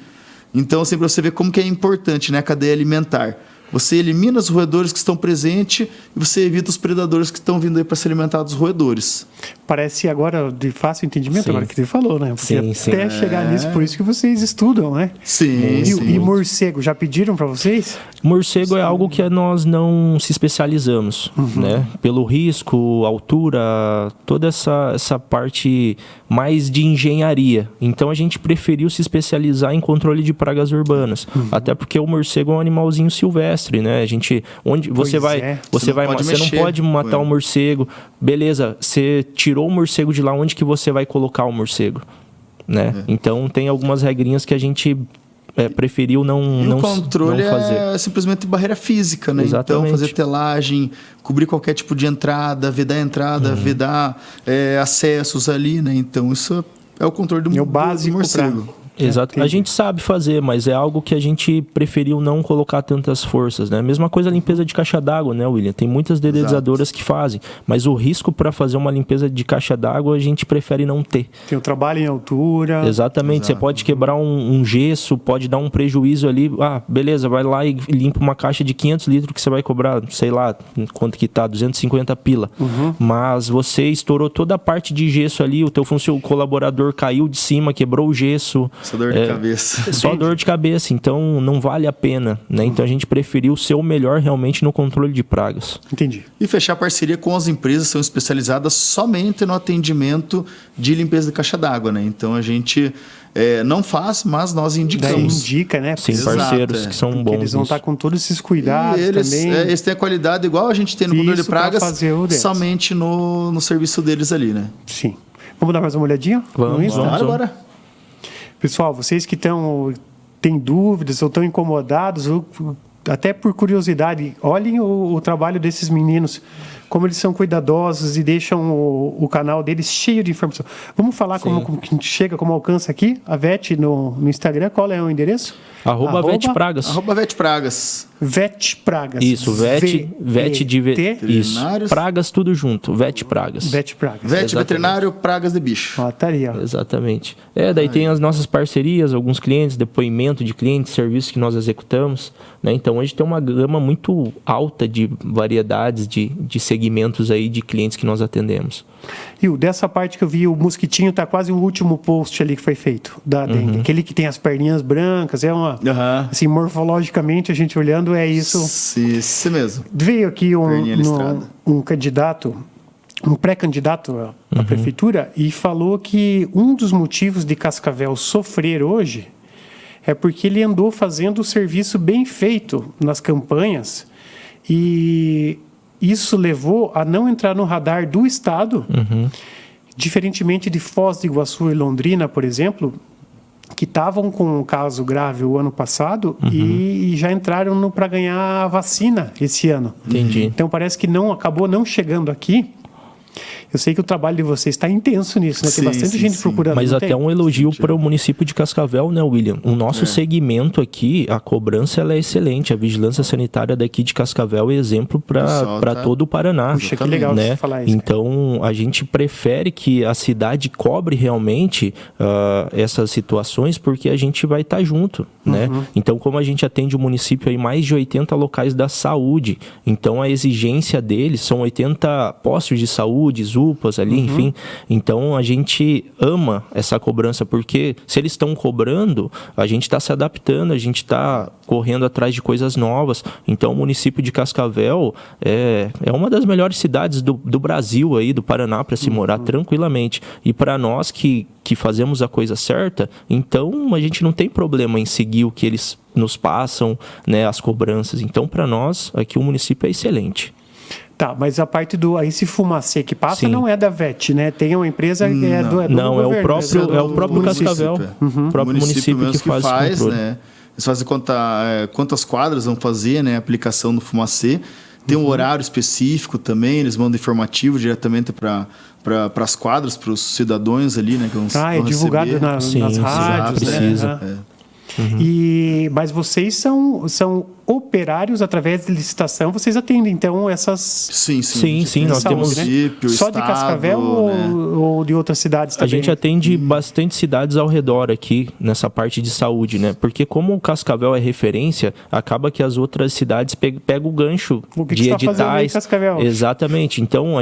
Então, assim, para você ver como que é importante, né, a cadeia alimentar. Você elimina os roedores que estão presentes e você evita os predadores que estão vindo aí para se alimentar dos roedores. Parece agora de fácil entendimento, sim, agora que você falou, né? Porque sim, até chegar nisso, por isso que vocês estudam, né? Sim, E morcego, já pediram para vocês? Morcego é algo que nós não se especializamos, né? Pelo risco, altura, toda essa parte mais de engenharia. Então a gente preferiu se especializar em controle de pragas urbanas. Até porque o morcego é um animalzinho silvestre, né? A gente, você não pode matar um morcego. Beleza, você tirou o morcego de lá, onde que você vai colocar o morcego, né? Então tem algumas regrinhas que a gente preferiu não fazer. O controle é simplesmente barreira física, né? Exatamente. Então fazer telagem, cobrir qualquer tipo de entrada, vedar a entrada, vedar acessos ali, né? Então isso é o controle do morcego. Exato. A gente sabe fazer, mas é algo que a gente preferiu não colocar tantas forças, né? Mesma coisa a limpeza de caixa d'água, né, William? Tem muitas dedetizadoras que fazem, mas o risco para fazer uma limpeza de caixa d'água a gente prefere não ter. Tem o trabalho em altura. Exatamente. Você pode quebrar um gesso, pode dar um prejuízo ali. Ah, beleza, vai lá e limpa uma caixa de 500 litros que você vai cobrar, sei lá, quanto que tá, 250 pila. Mas você estourou toda a parte de gesso ali, o teu colaborador caiu de cima, quebrou o gesso. Só dor de cabeça. Só dor de cabeça, então não vale a pena, né? Então a gente preferiu ser o melhor realmente no controle de pragas. Entendi. E fechar parceria com as empresas que são especializadas somente no atendimento de limpeza de caixa d'água, né? Então a gente não faz, mas nós indicamos. Daí indica, né? Sim, parceiros que são bons. Eles vão estar com todos esses cuidados também. Eles têm a qualidade igual a gente tem no controle de pragas, somente no serviço deles ali, né? Sim. Vamos dar mais uma olhadinha? Vamos agora. Pessoal, vocês que têm dúvidas ou estão incomodados, ou até por curiosidade, olhem o trabalho desses meninos, como eles são cuidadosos e deixam o canal deles cheio de informação. Vamos falar como chega, como alcança aqui, a VET no Instagram. Qual é o endereço? @VetPragas. @VetPragas. VetPragas. Isso, VET de isso. Pragas tudo junto, VetPragas. VetPragas. VET veterinário, pragas de bicho. Tá ali, ó. Exatamente. Daí tem as nossas parcerias, alguns clientes, depoimento de clientes, serviços que nós executamos, né? Então hoje tem uma gama muito alta de variedades de segmentos aí de clientes que nós atendemos. E dessa parte que eu vi, o mosquitinho tá quase o último post ali que foi feito da dengue. Aquele que tem as perninhas brancas, assim, morfologicamente a gente olhando, é isso. Isso mesmo. Veio aqui um candidato, um pré-candidato à prefeitura, e falou que um dos motivos de Cascavel sofrer hoje é porque ele andou fazendo o serviço bem feito nas campanhas e isso levou a não entrar no radar do Estado, diferentemente de Foz do Iguaçu e Londrina, por exemplo, que estavam com um caso grave o ano passado e já entraram para ganhar a vacina esse ano. Entendi. Então parece que acabou não chegando aqui. Eu sei que o trabalho de vocês está intenso nisso, né? Tem Sim, bastante sim, gente sim. procurando. Mas não até tem? um elogio para o município de Cascavel, né, William? O nosso segmento aqui, a cobrança ela é excelente. A vigilância sanitária daqui de Cascavel é exemplo Pessoal, para tá? todo o Paraná. Puxa, que legal né? você falar isso. Então, a gente prefere que a cidade cobre realmente essas situações, porque a gente vai estar junto, né? Então, como a gente atende o município em mais de 80 locais da saúde, então a exigência deles são 80 postos de saúde, UPAs ali, enfim. Então, a gente ama essa cobrança, porque se eles estão cobrando, a gente está se adaptando, a gente está correndo atrás de coisas novas. Então, o município de Cascavel é uma das melhores cidades do Brasil, aí, do Paraná, para se morar tranquilamente. E para nós que fazemos a coisa certa, então a gente não tem problema em seguir o que eles nos passam, né, as cobranças. Então, para nós, aqui o município é excelente. Tá, mas a parte do esse fumacê que passa Sim. não é da VET, né? Tem uma empresa que é do Não, é o governo, próprio, do é o próprio município. Cascavel, o próprio município mesmo que faz esse controle. né? Eles fazem quantas quadras vão fazer, né? A aplicação do fumacê. Tem um horário específico também, eles mandam informativo diretamente para as quadras, para os cidadãos ali, né? Que vão, É divulgado receber. nas Sim, rádios, né? precisa. Mas vocês são operários através de licitação, vocês atendem então essas Sim, Sim, nós saúde, temos- né? município, Só de estado, Cascavel né? ou de outras cidades A também? gente atende bastante cidades ao redor aqui, nessa parte de saúde, né? Porque como o Cascavel é referência, acaba que as outras cidades pegam o gancho O que de você tá fazendo aí em editais. Cascavel? Exatamente. Então,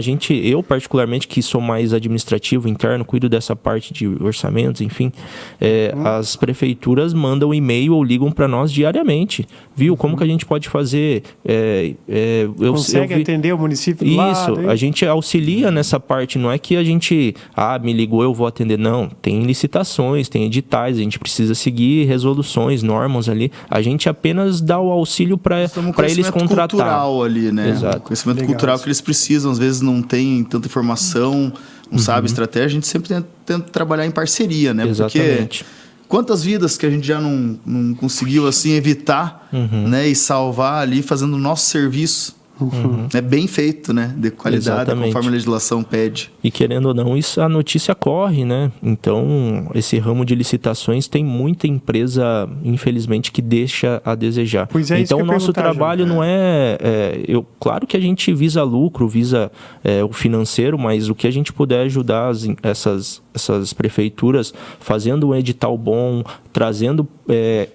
eu particularmente, que sou mais administrativo, interno, cuido dessa parte de orçamentos, enfim, as prefeituras mandam e-mail ou ligam para nós diariamente. Viu? Como que a gente pode fazer? Consegue atender o município do Isso, lado, hein? a gente auxilia nessa parte, não é que a gente, me ligou, eu vou atender, não. Tem licitações, tem editais, a gente precisa seguir resoluções, normas ali. A gente apenas dá o auxílio para eles contratar. Cultural ali, né? Exato. Conhecimento Legal cultural isso. que eles precisam, às vezes não tem tanta informação, não sabe estratégia, a gente sempre tenta trabalhar em parceria, né? Exatamente. Porque quantas vidas que a gente já não conseguiu assim evitar, né, e salvar ali fazendo o nosso serviço, né, bem feito, né, de qualidade, Exatamente. conforme a legislação pede. E querendo ou não, a notícia corre, né? Então, esse ramo de licitações tem muita empresa, infelizmente, que deixa a desejar. Pois é, isso então, que o eu ia nosso perguntar, trabalho não claro que a gente visa lucro, visa o financeiro, mas o que a gente puder ajudar essas prefeituras fazendo um edital bom, trazendo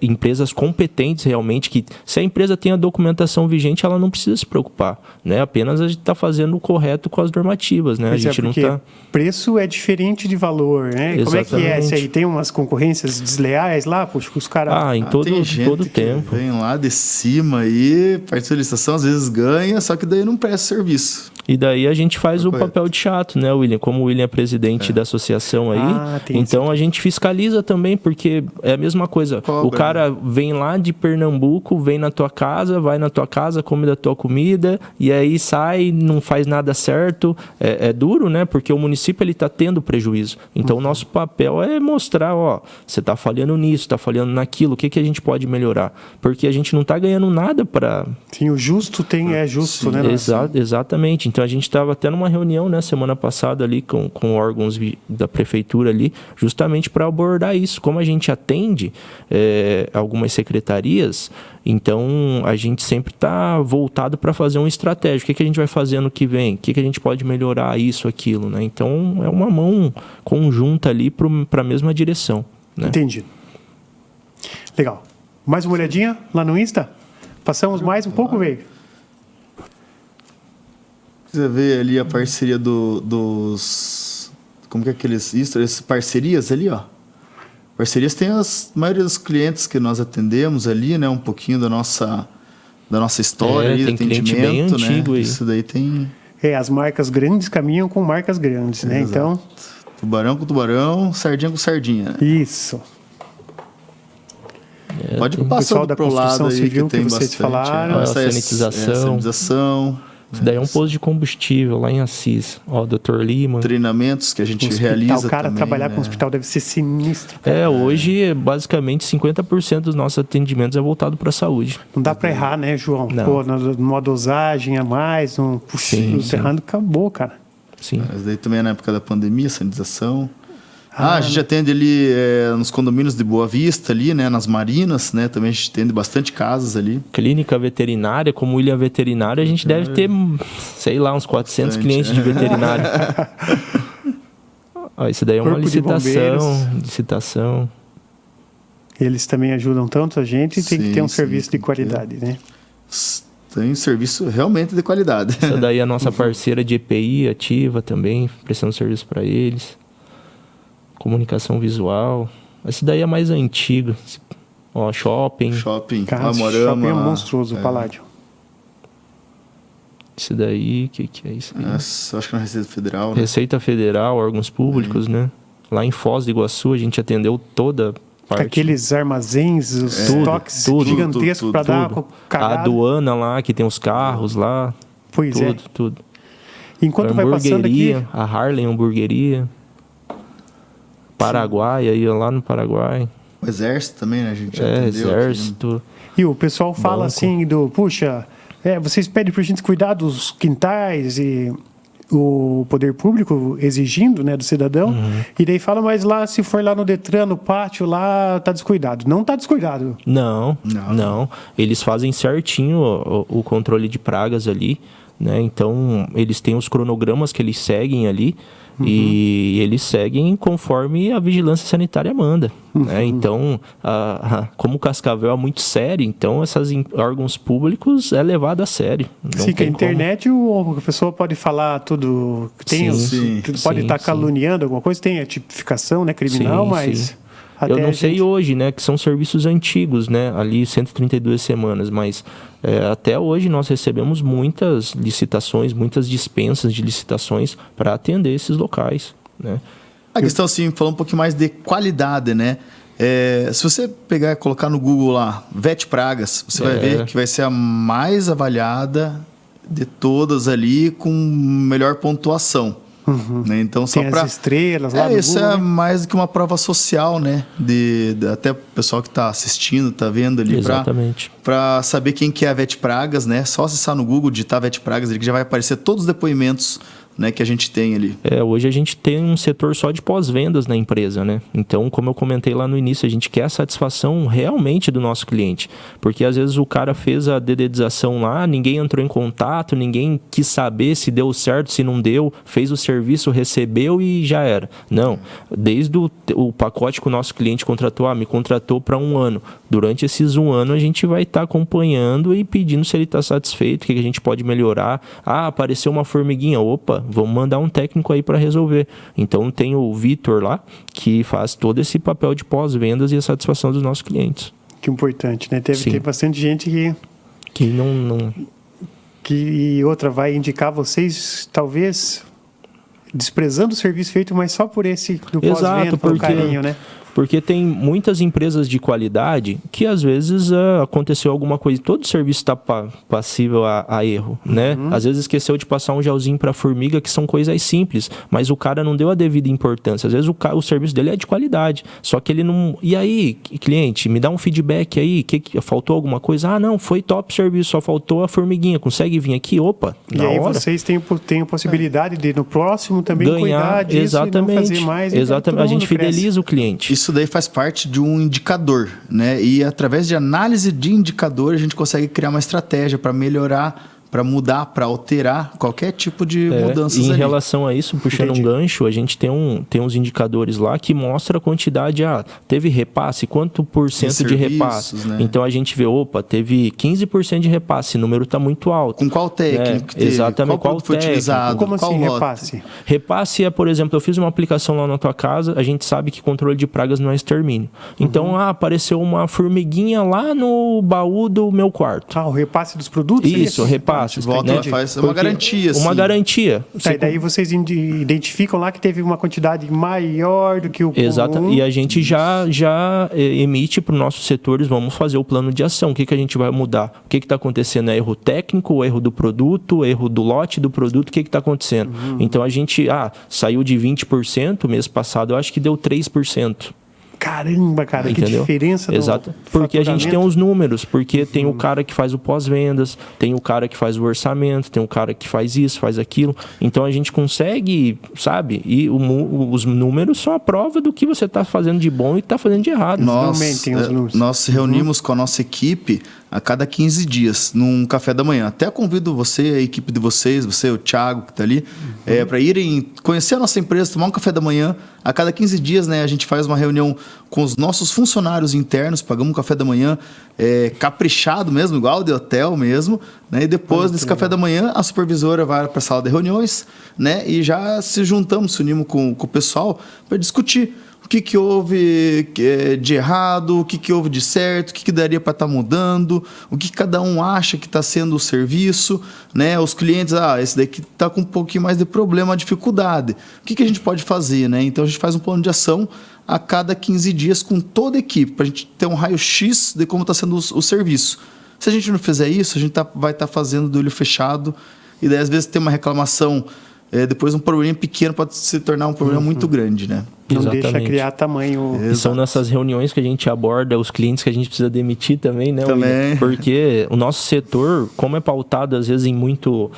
empresas competentes realmente, que se a empresa tem a documentação vigente, ela não precisa se preocupar, né? Apenas a gente está fazendo o correto com as normativas, né? Pois A gente não porque está... preço é diferente de valor, né? Como é que é Exatamente. esse aí? Tem umas concorrências desleais lá? Puxa, os caras... em todo Tem gente que tempo. vem lá de cima aí, participa da licitação, às vezes ganha, só que daí não presta serviço. E daí a gente faz o Correto. papel de chato, né, William? Como o William é presidente da associação aí, tem então a gente fiscaliza também, porque é a mesma coisa. Cobra, O cara vem lá de Pernambuco, vem na tua casa, vai na tua casa, come da tua comida, e aí sai, não faz nada certo. É duro, né? Porque o município ele tá tendo prejuízo. Então o nosso papel é mostrar, você está falhando nisso, está falhando naquilo, o que a gente pode melhorar? Porque a gente não está ganhando nada para... Sim, o justo é justo, né? Exatamente. Então a gente estava até numa reunião, né, semana passada ali com órgãos da prefeitura ali, justamente para abordar isso. Como a gente atende algumas secretarias, então a gente sempre está voltado para fazer uma estratégia. O que a gente vai fazer ano que vem? O que a gente pode melhorar isso, aquilo, né? Então é uma mão conjunta ali para a mesma direção, né? Entendi. Legal. Mais uma olhadinha lá no Insta? Passamos mais um pouco, veio. Você vê ali a parceria dos... Como que é aqueles... Essas parcerias ali, ó. Parcerias tem a maioria dos clientes que nós atendemos ali, né? Um pouquinho da nossa história aí, tem do cliente bem atendimento, antigo né? aí. Isso daí tem... As marcas grandes caminham com marcas grandes, né? Exato. Então, Tubarão com tubarão, sardinha com sardinha, né? isso. Pode o passar pessoal da pro construção lado aí civil que tem que vocês bastante. falaram. A Essa é sanitização. sanitização. Isso daí é um posto de combustível lá em Assis. Dr. Lima. Treinamentos que a gente Hospital, realiza o cara também, trabalhar né? com hospital deve ser sinistro. Hoje, basicamente, 50% dos nossos atendimentos é voltado para a saúde. Não dá pra errar, né, João? Não. Pô, numa dosagem a mais, puxa, Sim, errando, acabou, cara. sim. Mas daí também é na época da pandemia, sanitização. A gente atende ali nos condomínios de Boa Vista, ali, né? Nas marinas, né? Também a gente atende bastante casas ali. Clínica veterinária, como ilha veterinária, a gente deve ter, sei lá, uns 400 clientes de veterinária. Isso daí é uma Corpo de licitação. Eles também ajudam tanto a gente e tem que ter um Sim, serviço de tem que ter. qualidade, né? Tem serviço realmente de qualidade. Essa daí é a nossa parceira de EPI ativa também, prestando serviço para eles. Comunicação visual. Esse daí é mais antigo. Ó, shopping. Shopping, Cara, Amorama. shopping é monstruoso, o Paládio. Esse daí, que é isso aí? Nossa, acho que na Receita Federal, né? Receita Federal, órgãos públicos, né? Lá em Foz do Iguaçu, a gente atendeu toda parte. Aqueles armazéns, os estoques gigantescos para dar A cagada. aduana lá, que tem os carros lá. Pois é. Tudo. Enquanto vai passando aqui, A Harley Hamburgueria. Paraguai, aí lá no Paraguai. O Exército também, né? A gente já atendeu Exército. e o pessoal fala Banco. assim puxa, vocês pedem para a gente cuidar dos quintais e o poder público exigindo, né, do cidadão, e daí fala, mas lá, se for lá no Detran, no pátio, lá tá descuidado. Não tá descuidado. Não. Eles fazem certinho o controle de pragas ali, né? Então, eles têm os cronogramas que eles seguem ali, e eles seguem conforme a vigilância sanitária manda. Né? Então, como Cascavel é muito sério, então esses órgãos públicos é levado a sério. Não Sim, que a tem internet a pessoa pode falar tudo, tem pode estar caluniando alguma coisa, tem a tipificação, né, criminal, mas eu não sei hoje, né, que são serviços antigos, né, ali 132 semanas, mas até hoje nós recebemos muitas licitações, muitas dispensas de licitações para atender esses locais, né. A questão, assim, falando um pouquinho mais de qualidade, né? Se você pegar e colocar no Google lá, VET Pragas, você vai ver que vai ser a mais avaliada de todas ali, com melhor pontuação. Né? Então, só tem as estrelas lá no isso Google, é né? mais do que uma prova social, né? Até o pessoal que está assistindo, está vendo ali, para saber quem que é a VET Pragas, né? Só acessar no Google, digitar VET Pragas, ali, que já vai aparecer todos os depoimentos, né, que a gente tem ali. Hoje a gente tem um setor só de pós-vendas na empresa, né? Então, como eu comentei lá no início, a gente quer a satisfação realmente do nosso cliente. Porque às vezes o cara fez a dedetização lá, ninguém entrou em contato, ninguém quis saber se deu certo, se não deu, fez o serviço, recebeu e já era. Não. Desde o pacote que o nosso cliente contratou, me contratou para 1 ano. Durante esses 1 ano a gente vai estar acompanhando e pedindo se ele está satisfeito, o que a gente pode melhorar. Apareceu uma formiguinha, opa, vamos mandar um técnico aí para resolver. Então tem o Vitor lá, que faz todo esse papel de pós-vendas e a satisfação dos nossos clientes. Que importante, né? Teve bastante gente que não... E outra vai indicar vocês, talvez, desprezando o serviço feito, mas só por esse do pós-venda, por carinho, né? Porque tem muitas empresas de qualidade que às vezes aconteceu alguma coisa. Todo serviço está passível a erro, né? Às vezes esqueceu de passar um gelzinho para formiga, que são coisas simples, mas o cara não deu a devida importância. Às vezes o serviço dele é de qualidade, só que ele não... E aí, cliente, me dá um feedback aí, que faltou alguma coisa? Não, foi top o serviço, só faltou a formiguinha. Consegue vir aqui? Opa, na hora. E aí vocês têm a possibilidade de no próximo também ganhar, cuidar disso e não fazer mais. Exatamente, a gente fideliza o cliente. Isso daí faz parte de um indicador, né? E através de análise de indicador a gente consegue criar uma estratégia para melhorar, para mudar, para alterar qualquer tipo de mudanças e em ali. Relação a isso, puxando um gancho, a gente tem uns indicadores lá que mostra a quantidade, teve repasse, quanto por cento de repasse? Né? Então a gente vê, teve 15% de repasse, o número está muito alto. Com qual técnico que teve? Exatamente, qual foi utilizado? Como assim repasse? Repasse é, por exemplo, eu fiz uma aplicação lá na tua casa, a gente sabe que controle de pragas não é extermínio. Então, apareceu uma formiguinha lá no baú do meu quarto. O repasse dos produtos? Isso, repasse. Volta, né? Faz uma garantia. Uma garantia. E daí vocês identificam lá que teve uma quantidade maior do que o Exato. comum. E a gente já emite para os nossos setores, vamos fazer o plano de ação. O que a gente vai mudar? O que está acontecendo? É erro técnico, erro do produto, erro do lote do produto? O que está acontecendo? Então a gente saiu de 20%, mês passado eu acho que deu 3%. Caramba, cara, que Entendeu? diferença do Exato. Porque a gente tem faturamento. os números, porque tem o cara que faz o pós-vendas, tem o cara que faz o orçamento, tem o cara que faz isso, faz aquilo. Então a gente consegue, sabe? E os números são a prova do que você está fazendo de bom e está fazendo de errado. Nós reunimos com a nossa equipe a cada 15 dias, num café da manhã. Até convido você, a equipe de vocês, você, o Thiago, que está ali, para irem conhecer a nossa empresa, tomar um café da manhã. A cada 15 dias, né, a gente faz uma reunião com os nossos funcionários internos, pagamos um café da manhã caprichado mesmo, igual de hotel mesmo, né, e depois desse café da manhã, a supervisora vai para a sala de reuniões, né, e já se unimos com o pessoal para discutir o que houve de errado, o que houve de certo, o que daria para estar mudando, o que cada um acha que está sendo o serviço, né? Os clientes, esse daqui está com um pouquinho mais de problema, dificuldade. O que a gente pode fazer, né? Então a gente faz um plano de ação a cada 15 dias com toda a equipe, para a gente ter um raio-x de como está sendo o serviço. Se a gente não fizer isso, a gente vai estar fazendo do olho fechado, e daí às vezes tem uma reclamação, depois um problema pequeno pode se tornar um problema muito grande, né? Não Exatamente. deixa criar tamanho. E são nessas reuniões que a gente aborda os clientes que a gente precisa demitir também, né? Também. Porque o nosso setor, como é pautado às vezes em muito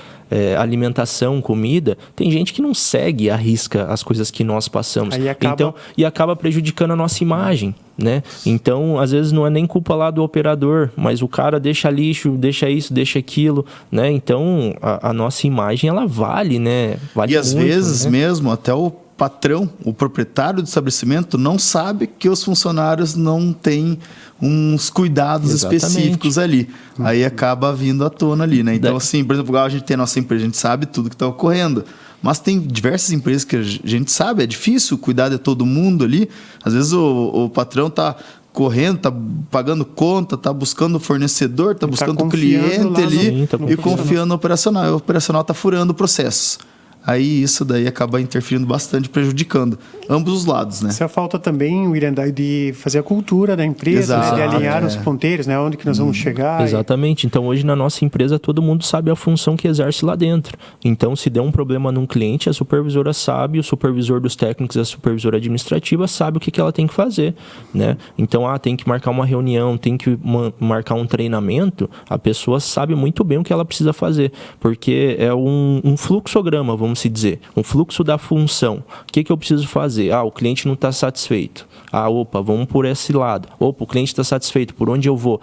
alimentação, comida, tem gente que não segue à risca as coisas que nós passamos. Aí acaba... Então, e acaba prejudicando a nossa imagem, né? Então, às vezes não é nem culpa lá do operador, mas o cara deixa lixo, deixa isso, deixa aquilo, né? Então, a nossa imagem, ela vale, né? Vale e às muito, vezes né? mesmo até o patrão, o proprietário do estabelecimento não sabe que os funcionários não têm uns cuidados específicos ali. Aí acaba vindo à tona ali, né? Então, assim, por exemplo, a gente tem a nossa empresa, a gente sabe tudo que está ocorrendo. Mas tem diversas empresas que a gente sabe, é difícil cuidar de todo mundo ali. Às vezes o patrão está correndo, está pagando conta, está buscando fornecedor, está buscando cliente ali e confiando no operacional. E o operacional está furando o processo. Aí isso daí acaba interferindo bastante, prejudicando ambos os lados, né? Essa falta também, William, de fazer a cultura da empresa, né? De alinhar os ponteiros, né? Onde que nós vamos chegar. Exatamente. Então, hoje na nossa empresa, todo mundo sabe a função que exerce lá dentro. Então, se der um problema num cliente, a supervisora sabe, o supervisor dos técnicos, a supervisora administrativa sabe o que ela tem que fazer, né? Então, tem que marcar uma reunião, tem que marcar um treinamento, a pessoa sabe muito bem o que ela precisa fazer, porque é um fluxograma, vamos se dizer, um fluxo da função. O que eu preciso fazer? O cliente não está satisfeito. Opa, vamos por esse lado. Opa, o cliente está satisfeito, por onde eu vou?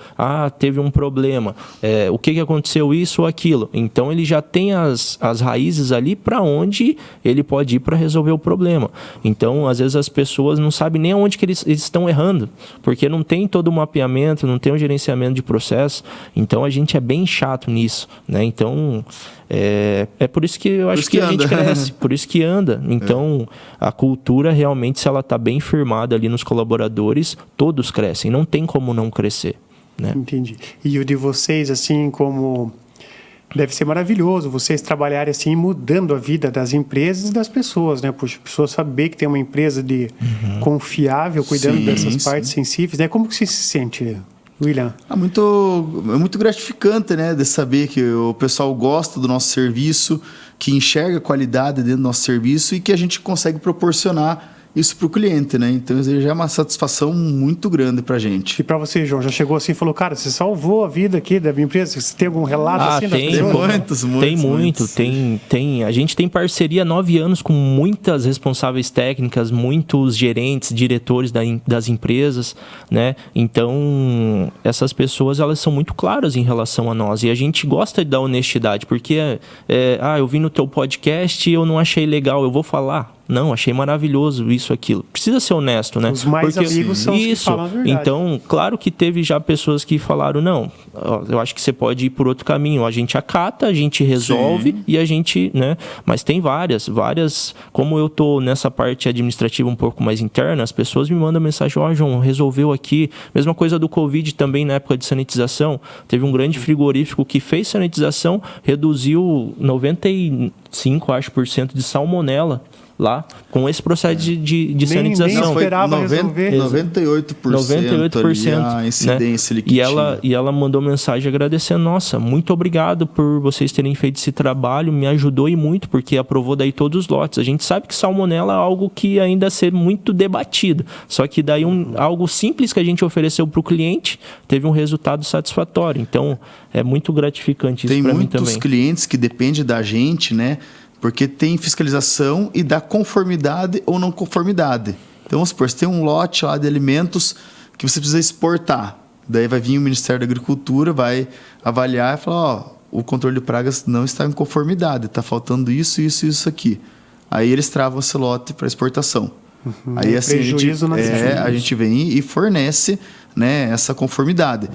Teve um problema. O que aconteceu? Isso ou aquilo. Então, ele já tem as raízes ali para onde ele pode ir para resolver o problema. Então, às vezes as pessoas não sabem nem onde que eles estão errando, porque não tem todo o mapeamento, não tem o gerenciamento de processo. Então, a gente é bem chato nisso, né? Então, é por isso que eu acho que a gente cresce, por isso que anda. Então, a cultura realmente, se ela está bem firmada ali nos colaboradores, todos crescem, não tem como não crescer, né? Entendi. E o de vocês, assim, como... Deve ser maravilhoso vocês trabalharem assim, mudando a vida das empresas e das pessoas, né? Puxa, a pessoa saber que tem uma empresa confiável, cuidando dessas partes sensíveis, né? Como que você se sente, William? É muito gratificante, né? De saber que o pessoal gosta do nosso serviço, que enxerga qualidade dentro do nosso serviço e que a gente consegue proporcionar isso para o cliente, né? Então, isso já é uma satisfação muito grande para a gente. E para você, João, já chegou assim e falou, cara, você salvou a vida aqui da minha empresa? Você tem algum relato assim? Tem muitos. Tem. A gente tem parceria há 9 anos com muitas responsáveis técnicas, muitos gerentes, diretores das empresas, né? Então, essas pessoas, elas são muito claras em relação a nós. E a gente gosta da honestidade, porque eu vi no teu podcast e eu não achei legal, eu vou falar. Não, achei maravilhoso isso, aquilo. Precisa ser honesto, né? Os mais amigos são os que falam a verdade. Então, claro que teve já pessoas que falaram, não, eu acho que você pode ir por outro caminho. A gente acata, a gente resolve e a gente, né? Mas tem várias. Como eu tô nessa parte administrativa um pouco mais interna, as pessoas me mandam mensagem, João, resolveu aqui. Mesma coisa do Covid também, na época de sanitização. Teve um grande frigorífico que fez sanitização, reduziu 95% de salmonela lá com esse processo de Nem sanitização. esperava resolver. 98%, ali a incidência, né? ali que E ela mandou mensagem agradecendo, nossa, muito obrigado por vocês terem feito esse trabalho, me ajudou e muito, porque aprovou daí todos os lotes. A gente sabe que salmonela é algo que ainda ser muito debatido, só que daí algo simples que a gente ofereceu para o cliente teve um resultado satisfatório. Então, é muito gratificante isso para mim também. Tem muitos clientes que dependem da gente, né? Porque tem fiscalização e dá conformidade ou não conformidade. Então, vamos supor, você tem um lote lá de alimentos que você precisa exportar. Daí vai vir o Ministério da Agricultura, vai avaliar e falar, ó, o controle de pragas não está em conformidade, está faltando isso, isso e isso aqui. Aí eles travam esse lote para exportação. Aí assim, a gente vem e fornece, né, essa conformidade.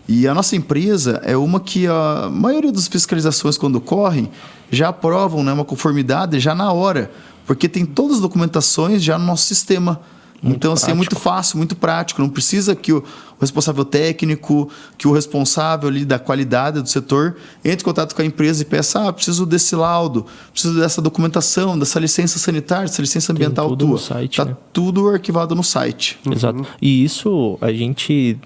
E a nossa empresa é uma que a maioria das fiscalizações, quando ocorrem, já aprovam, né, uma conformidade já na hora, porque tem todas as documentações já no nosso sistema. Então, assim, é muito fácil, muito prático. Não precisa que o responsável técnico, que o responsável ali da qualidade do setor entre em contato com a empresa e peça, preciso desse laudo, preciso dessa documentação, dessa licença sanitária, dessa licença ambiental tua. Está tudo arquivado no site. Exato. E isso a gente...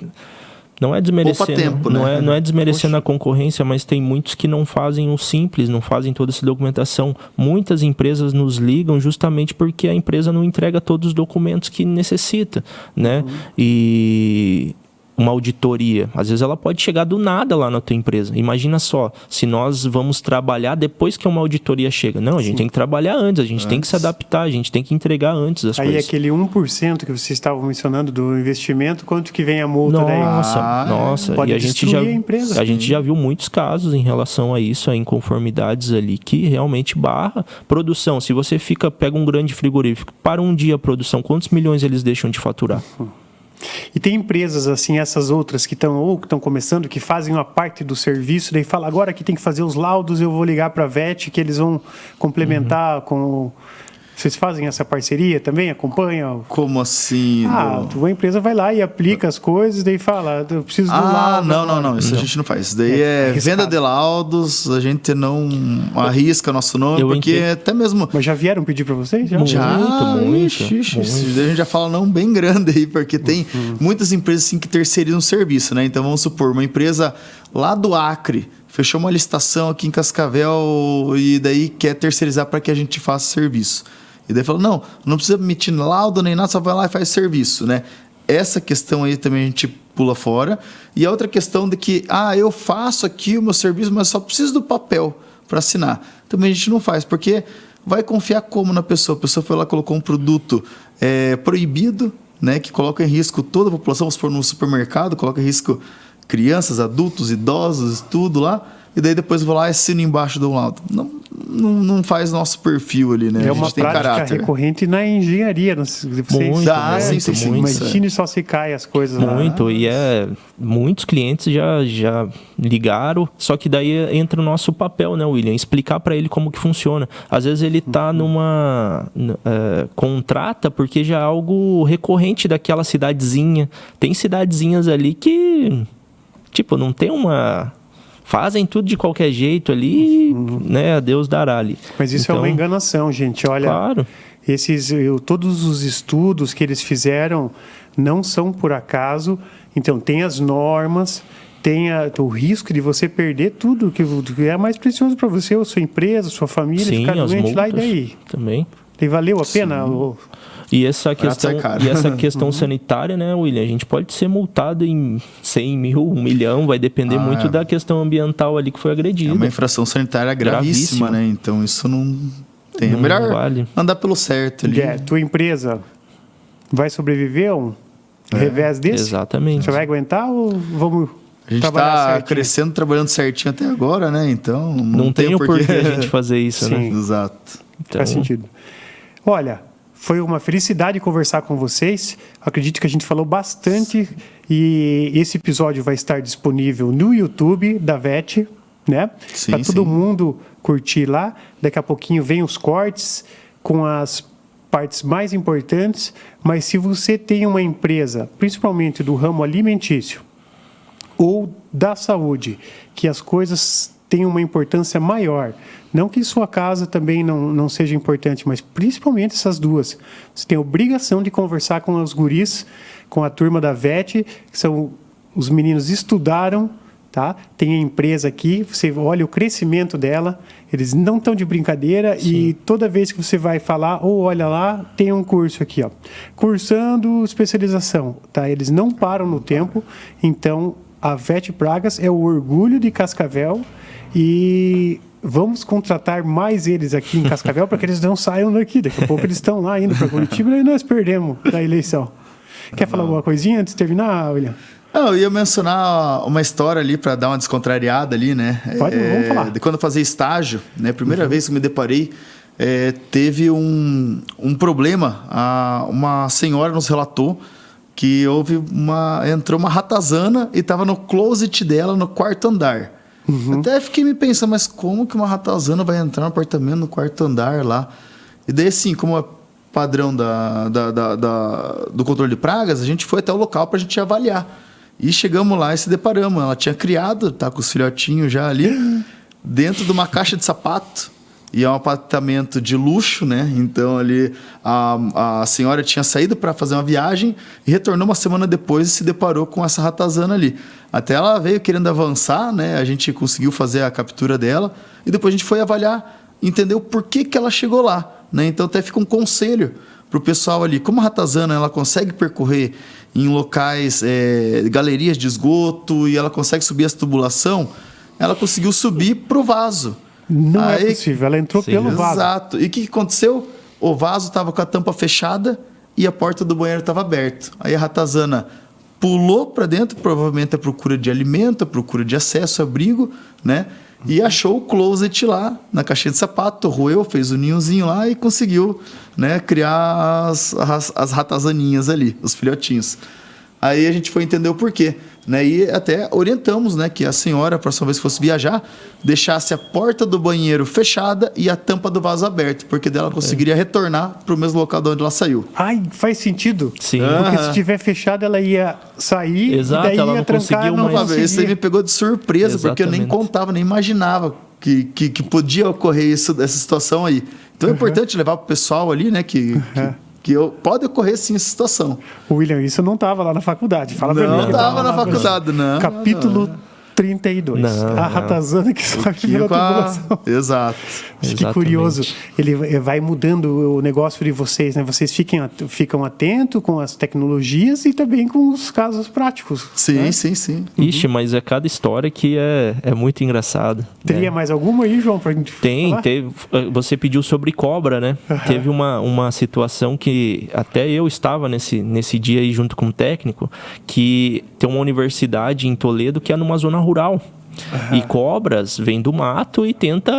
Não é desmerecendo, tempo, né? não é desmerecendo a concorrência, mas tem muitos que não fazem o simples, não fazem toda essa documentação. Muitas empresas nos ligam justamente porque a empresa não entrega todos os documentos que necessita, né? E uma auditoria, às vezes ela pode chegar do nada lá na tua empresa. Imagina só, se nós vamos trabalhar depois que uma auditoria chega. Não, a gente tem que trabalhar antes, a gente tem que se adaptar, a gente tem que entregar antes as coisas. Aí aquele 1% que vocês estavam mencionando do investimento, quanto que vem a multa daí? Nossa, pode e a empresa. A gente já viu muitos casos em relação a isso, a inconformidades ali, que realmente barra produção. Se você pega um grande frigorífico, para um dia a produção, quantos milhões eles deixam de faturar? E tem empresas assim, essas outras que estão começando, que fazem uma parte do serviço, daí fala, agora que tem que fazer os laudos, eu vou ligar para a VET, que eles vão complementar com... Vocês fazem essa parceria também? Acompanham? Como assim? A empresa vai lá e aplica as coisas, daí fala, eu preciso do laudo. Não. Isso a gente não faz. Isso daí é venda de laudos, a gente não arrisca nosso nome, porque até mesmo... Mas já vieram pedir para vocês? Muito. A gente já fala não bem grande aí, porque tem muitas empresas assim, que terceirizam o serviço, né? Então, vamos supor, uma empresa lá do Acre fechou uma licitação aqui em Cascavel e daí quer terceirizar para que a gente faça serviço. E daí falou, não precisa emitir laudo nem nada, só vai lá e faz serviço, né? Essa questão aí também a gente pula fora. E a outra questão de que, eu faço aqui o meu serviço, mas só preciso do papel para assinar. Também a gente não faz, porque vai confiar como na pessoa? A pessoa foi lá, colocou um produto proibido, né, que coloca em risco toda a população, vamos supor, no supermercado, coloca em risco crianças, adultos, idosos, tudo lá. E daí depois eu vou lá e assino embaixo do laudo. Não faz nosso perfil ali, né? É uma prática recorrente na engenharia. Imagine só se cai as coisas lá. Muito, e muitos clientes já ligaram, só que daí entra o nosso papel, né, William? Explicar para ele como que funciona. Às vezes ele está numa... contrata porque já é algo recorrente daquela cidadezinha. Tem cidadezinhas ali que, não tem uma... Fazem tudo de qualquer jeito ali, né? A Deus dará ali. Mas isso é uma enganação, gente. Olha, claro. Todos os estudos que eles fizeram não são por acaso. Então, tem as normas, tem o risco de você perder tudo que é mais precioso para você, a sua empresa, a sua família, ficar doente lá e daí. Também. E valeu a pena? E essa questão sanitária, né, William? A gente pode ser multado em 100 mil, 1 milhão, vai depender muito da questão ambiental ali que foi agredida. É uma infração sanitária gravíssima, né? Então isso não tem. É melhor andar pelo certo ali. Tua empresa vai sobreviver a um revés desse? Exatamente. Você vai aguentar ou vamos... A gente está crescendo, trabalhando certinho até agora, né? Então não tem o porquê a gente fazer isso, né? Exato. Então... Faz sentido. Olha, foi uma felicidade conversar com vocês. Acredito que a gente falou bastante e esse episódio vai estar disponível no YouTube da VET, né? Para todo mundo curtir lá. Daqui a pouquinho vem os cortes com as partes mais importantes. Mas se você tem uma empresa, principalmente do ramo alimentício ou da saúde, que as coisas tem uma importância maior. Não que sua casa também não seja importante, mas principalmente essas duas. Você tem a obrigação de conversar com os guris, com a turma da VET, que são os meninos estudaram, tá? Tem a empresa aqui, você olha o crescimento dela, eles não estão de brincadeira. Sim. E toda vez que você vai falar, ou olha lá, tem um curso aqui, ó, cursando especialização, tá? Eles não param no tempo, então a VET Pragas é o orgulho de Cascavel e vamos contratar mais eles aqui em Cascavel para que eles não saiam daqui. Daqui a pouco eles estão lá indo para Curitiba e nós perdemos da eleição. Quer falar alguma coisinha antes de terminar, William? Eu ia mencionar uma história ali para dar uma descontrariada ali, né? Vamos falar. De quando eu fazia estágio, né? Primeira vez que eu me deparei, teve um problema. Uma senhora nos relatou que entrou uma ratazana e estava no closet dela no quarto andar. Até fiquei me pensando, mas como que uma ratazana vai entrar no apartamento no quarto andar lá? E daí, assim, como é padrão do controle de pragas, a gente foi até o local para a gente avaliar. E chegamos lá e se deparamos. Ela tinha criado, tá com os filhotinhos já ali, dentro de uma caixa de sapato. E é um apartamento de luxo, né? Então ali a senhora tinha saído para fazer uma viagem e retornou uma semana depois e se deparou com essa ratazana ali. Até ela veio querendo avançar, né? A gente conseguiu fazer a captura dela e depois a gente foi avaliar, entender o porquê que ela chegou lá, né? Então até fica um conselho para o pessoal ali. Como a ratazana ela consegue percorrer em locais, galerias de esgoto, e ela consegue subir essa tubulação, ela conseguiu subir para o vaso. Não é possível, ela entrou pelo vaso. Exato. E o que aconteceu? O vaso estava com a tampa fechada e a porta do banheiro estava aberta. Aí a ratazana pulou para dentro, provavelmente à procura de alimento, à procura de acesso, abrigo, né? E achou o closet lá, na caixinha de sapato, roeu, fez o ninhozinho lá e conseguiu, né, criar as ratazaninhas ali, os filhotinhos. Aí a gente foi entender o porquê, né? E até orientamos, né, que a senhora, a próxima vez que fosse viajar, deixasse a porta do banheiro fechada e a tampa do vaso aberta, porque dela conseguiria retornar para o mesmo local de onde ela saiu. Ai, faz sentido. Sim. Porque se estiver fechado, ela ia sair. Exato, e daí ela ia não trancar, conseguiu não mais. conseguia. Isso aí me pegou de surpresa, porque eu nem contava, nem imaginava que podia ocorrer essa situação aí. Então é importante levar para o pessoal ali, né, que pode ocorrer sim essa situação. William, isso não estava lá na faculdade. Fala pra mim. Não estava na faculdade, não. Capítulo 32. A ratazana que sobe pela tubulação. Exato. Que curioso. Ele vai mudando o negócio de vocês, né? Vocês ficam atentos com as tecnologias e também com os casos práticos. Sim, né? sim. Ixi, mas é cada história que é muito engraçada. Teria mais alguma aí, João, pra gente falar? Você pediu sobre cobra, né? Teve uma situação que até eu estava nesse dia aí junto com o técnico, que tem uma universidade em Toledo que é numa zona rural. E cobras vêm do mato e tenta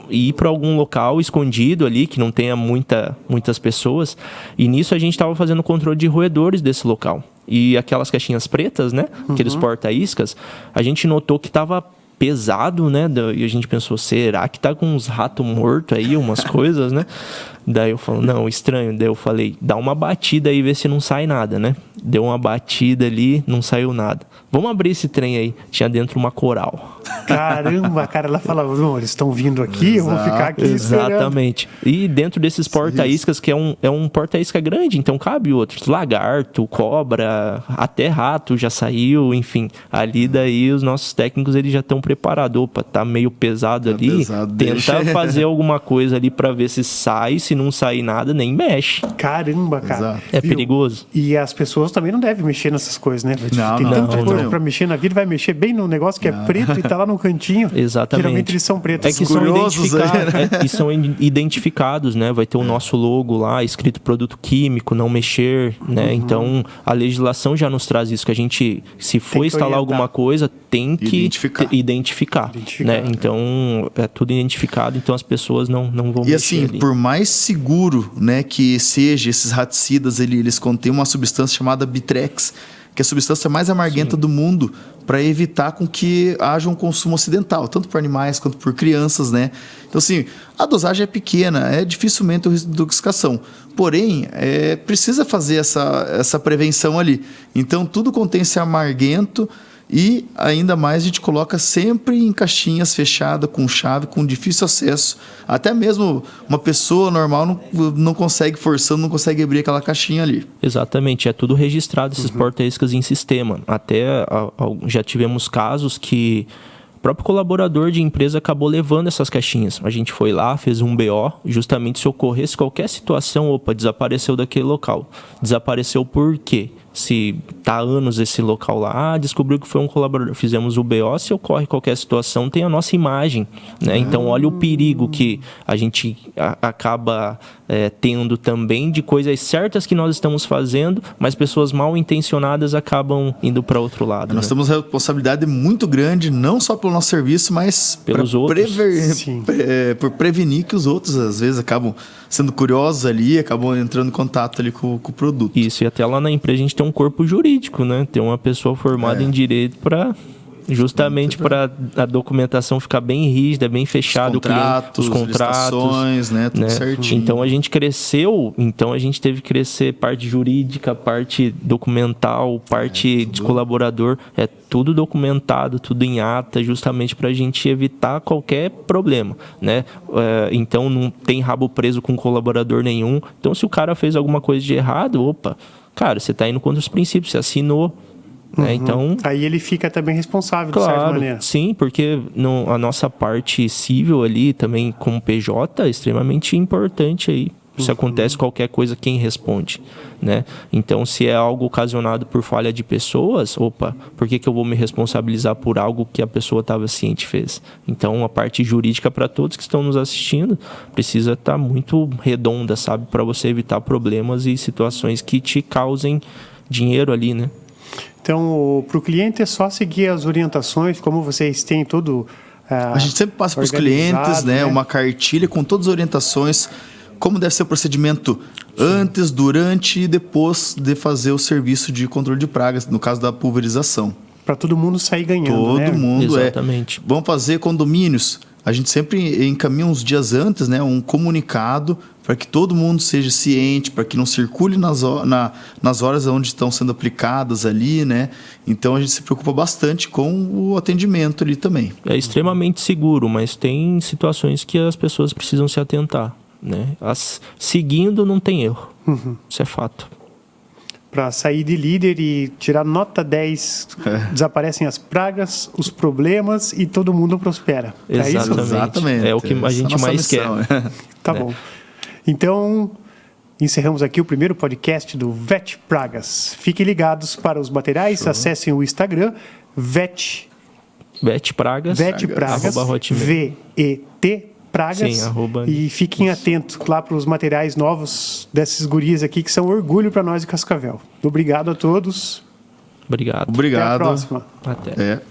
ir para algum local escondido ali, que não tenha muitas pessoas. E nisso a gente estava fazendo controle de roedores desse local. E aquelas caixinhas pretas, né? Aqueles porta-iscas, a gente notou que estava pesado, né? E a gente pensou, será que tá com uns ratos mortos aí, umas coisas, né? Daí eu falo, não, estranho. Daí eu falei, dá uma batida aí e vê se não sai nada, né? Deu uma batida ali, não saiu nada. Vamos abrir esse trem aí. Tinha dentro uma coral. Caramba, cara, ela falava, não, eles estão vindo aqui, eu vou ficar aqui esperando. Exatamente. E dentro desses porta-iscas, que é um porta-isca grande, então cabe outros. Lagarto, cobra, até rato já saiu, enfim. Ali daí os nossos técnicos, eles já estão preparados. Opa, tá meio pesado ali. Pesado, tenta fazer alguma coisa ali para ver se sai, se não sair nada, nem mexe. Caramba, cara. Exato. É perigoso. E as pessoas também não devem mexer nessas coisas, né? Tem tanta coisa pra mexer na vida, vai mexer bem no negócio que é preto e tá lá no cantinho. Exatamente. Geralmente eles são pretos. É que são identificados, né? Vai ter o nosso logo lá, escrito produto químico, não mexer, né? Então, a legislação já nos traz isso, que a gente, se for instalar alguma coisa, tem que identificar, né? Então, é tudo identificado, então as pessoas não vão mexer. E assim, ali. por mais seguro, né, que seja, esses raticidas, eles contêm uma substância chamada Bitrex, que é a substância mais amarguenta do mundo, para evitar com que haja um consumo acidental, tanto por animais quanto por crianças, né? Então, assim, a dosagem é pequena, é dificilmente o risco de intoxicação. Porém, precisa fazer essa prevenção ali. Então, tudo contém esse amarguento E ainda mais a gente coloca sempre em caixinhas fechadas, com chave, com difícil acesso. Até mesmo uma pessoa normal não consegue, forçando, não consegue abrir aquela caixinha ali. Exatamente, é tudo registrado, esses porta-iscas em sistema. Até já tivemos casos que o próprio colaborador de empresa acabou levando essas caixinhas. A gente foi lá, fez um BO, justamente se ocorresse qualquer situação, desapareceu daquele local. Desapareceu por quê? Se está há anos esse local lá, descobriu que foi um colaborador. Fizemos o BO, se ocorre qualquer situação, tem a nossa imagem, né? Então, olha o perigo que a gente acaba tendo também de coisas certas que nós estamos fazendo, mas pessoas mal intencionadas acabam indo para outro lado. Nós temos uma responsabilidade muito grande, não só pelo nosso serviço, mas pelos outros. Por prevenir que os outros, às vezes, acabam sendo curiosos ali, acabam entrando em contato ali com o produto. Isso, e até lá na empresa a gente tem um corpo jurídico, né? Tem uma pessoa formada em direito para a documentação ficar bem rígida, bem fechada, os contratos, né? Tudo certinho. Então a gente cresceu, então a gente teve que crescer parte jurídica, parte documental, parte de colaborador, tudo documentado, tudo em ata, justamente para a gente evitar qualquer problema, né? Então não tem rabo preso com colaborador nenhum. Então se o cara fez alguma coisa de errado, cara, você está indo contra os princípios, você assinou. Então, aí ele fica também responsável, claro, de certa maneira. Sim, porque a nossa parte civil ali também como PJ é extremamente importante aí. Se acontece qualquer coisa, quem responde, né? Então, se é algo ocasionado por falha de pessoas, por que eu vou me responsabilizar por algo que a pessoa estava ciente e fez? Então, a parte jurídica para todos que estão nos assistindo precisa estar muito redonda, sabe? Para você evitar problemas e situações que te causem dinheiro ali, né? Então, para o cliente é só seguir as orientações, como vocês têm todo... a gente sempre passa para os clientes, né, uma cartilha com todas as orientações, como deve ser o procedimento antes, durante e depois de fazer o serviço de controle de pragas, no caso da pulverização. Para todo mundo sair ganhando, Todo mundo, exatamente. Vamos fazer condomínios. A gente sempre encaminha uns dias antes, né, um comunicado para que todo mundo seja ciente, para que não circule nas horas onde estão sendo aplicadas ali, né? Então a gente se preocupa bastante com o atendimento ali também. É extremamente seguro, mas tem situações que as pessoas precisam se atentar, né? Seguindo não tem erro, isso é fato. Para sair de líder e tirar nota 10, desaparecem as pragas, os problemas e todo mundo prospera. Exatamente. É isso? Exatamente. É o que a gente mais quer. Tá bom. Então, encerramos aqui o primeiro podcast do VET Pragas. Fiquem ligados para os materiais, acessem o Instagram, VET Pragas, VET Pragas. Sim, e fiquem atentos lá para os materiais novos desses guris aqui, que são orgulho para nós de Cascavel. Obrigado a todos. Obrigado. Obrigado. Até a próxima. Até.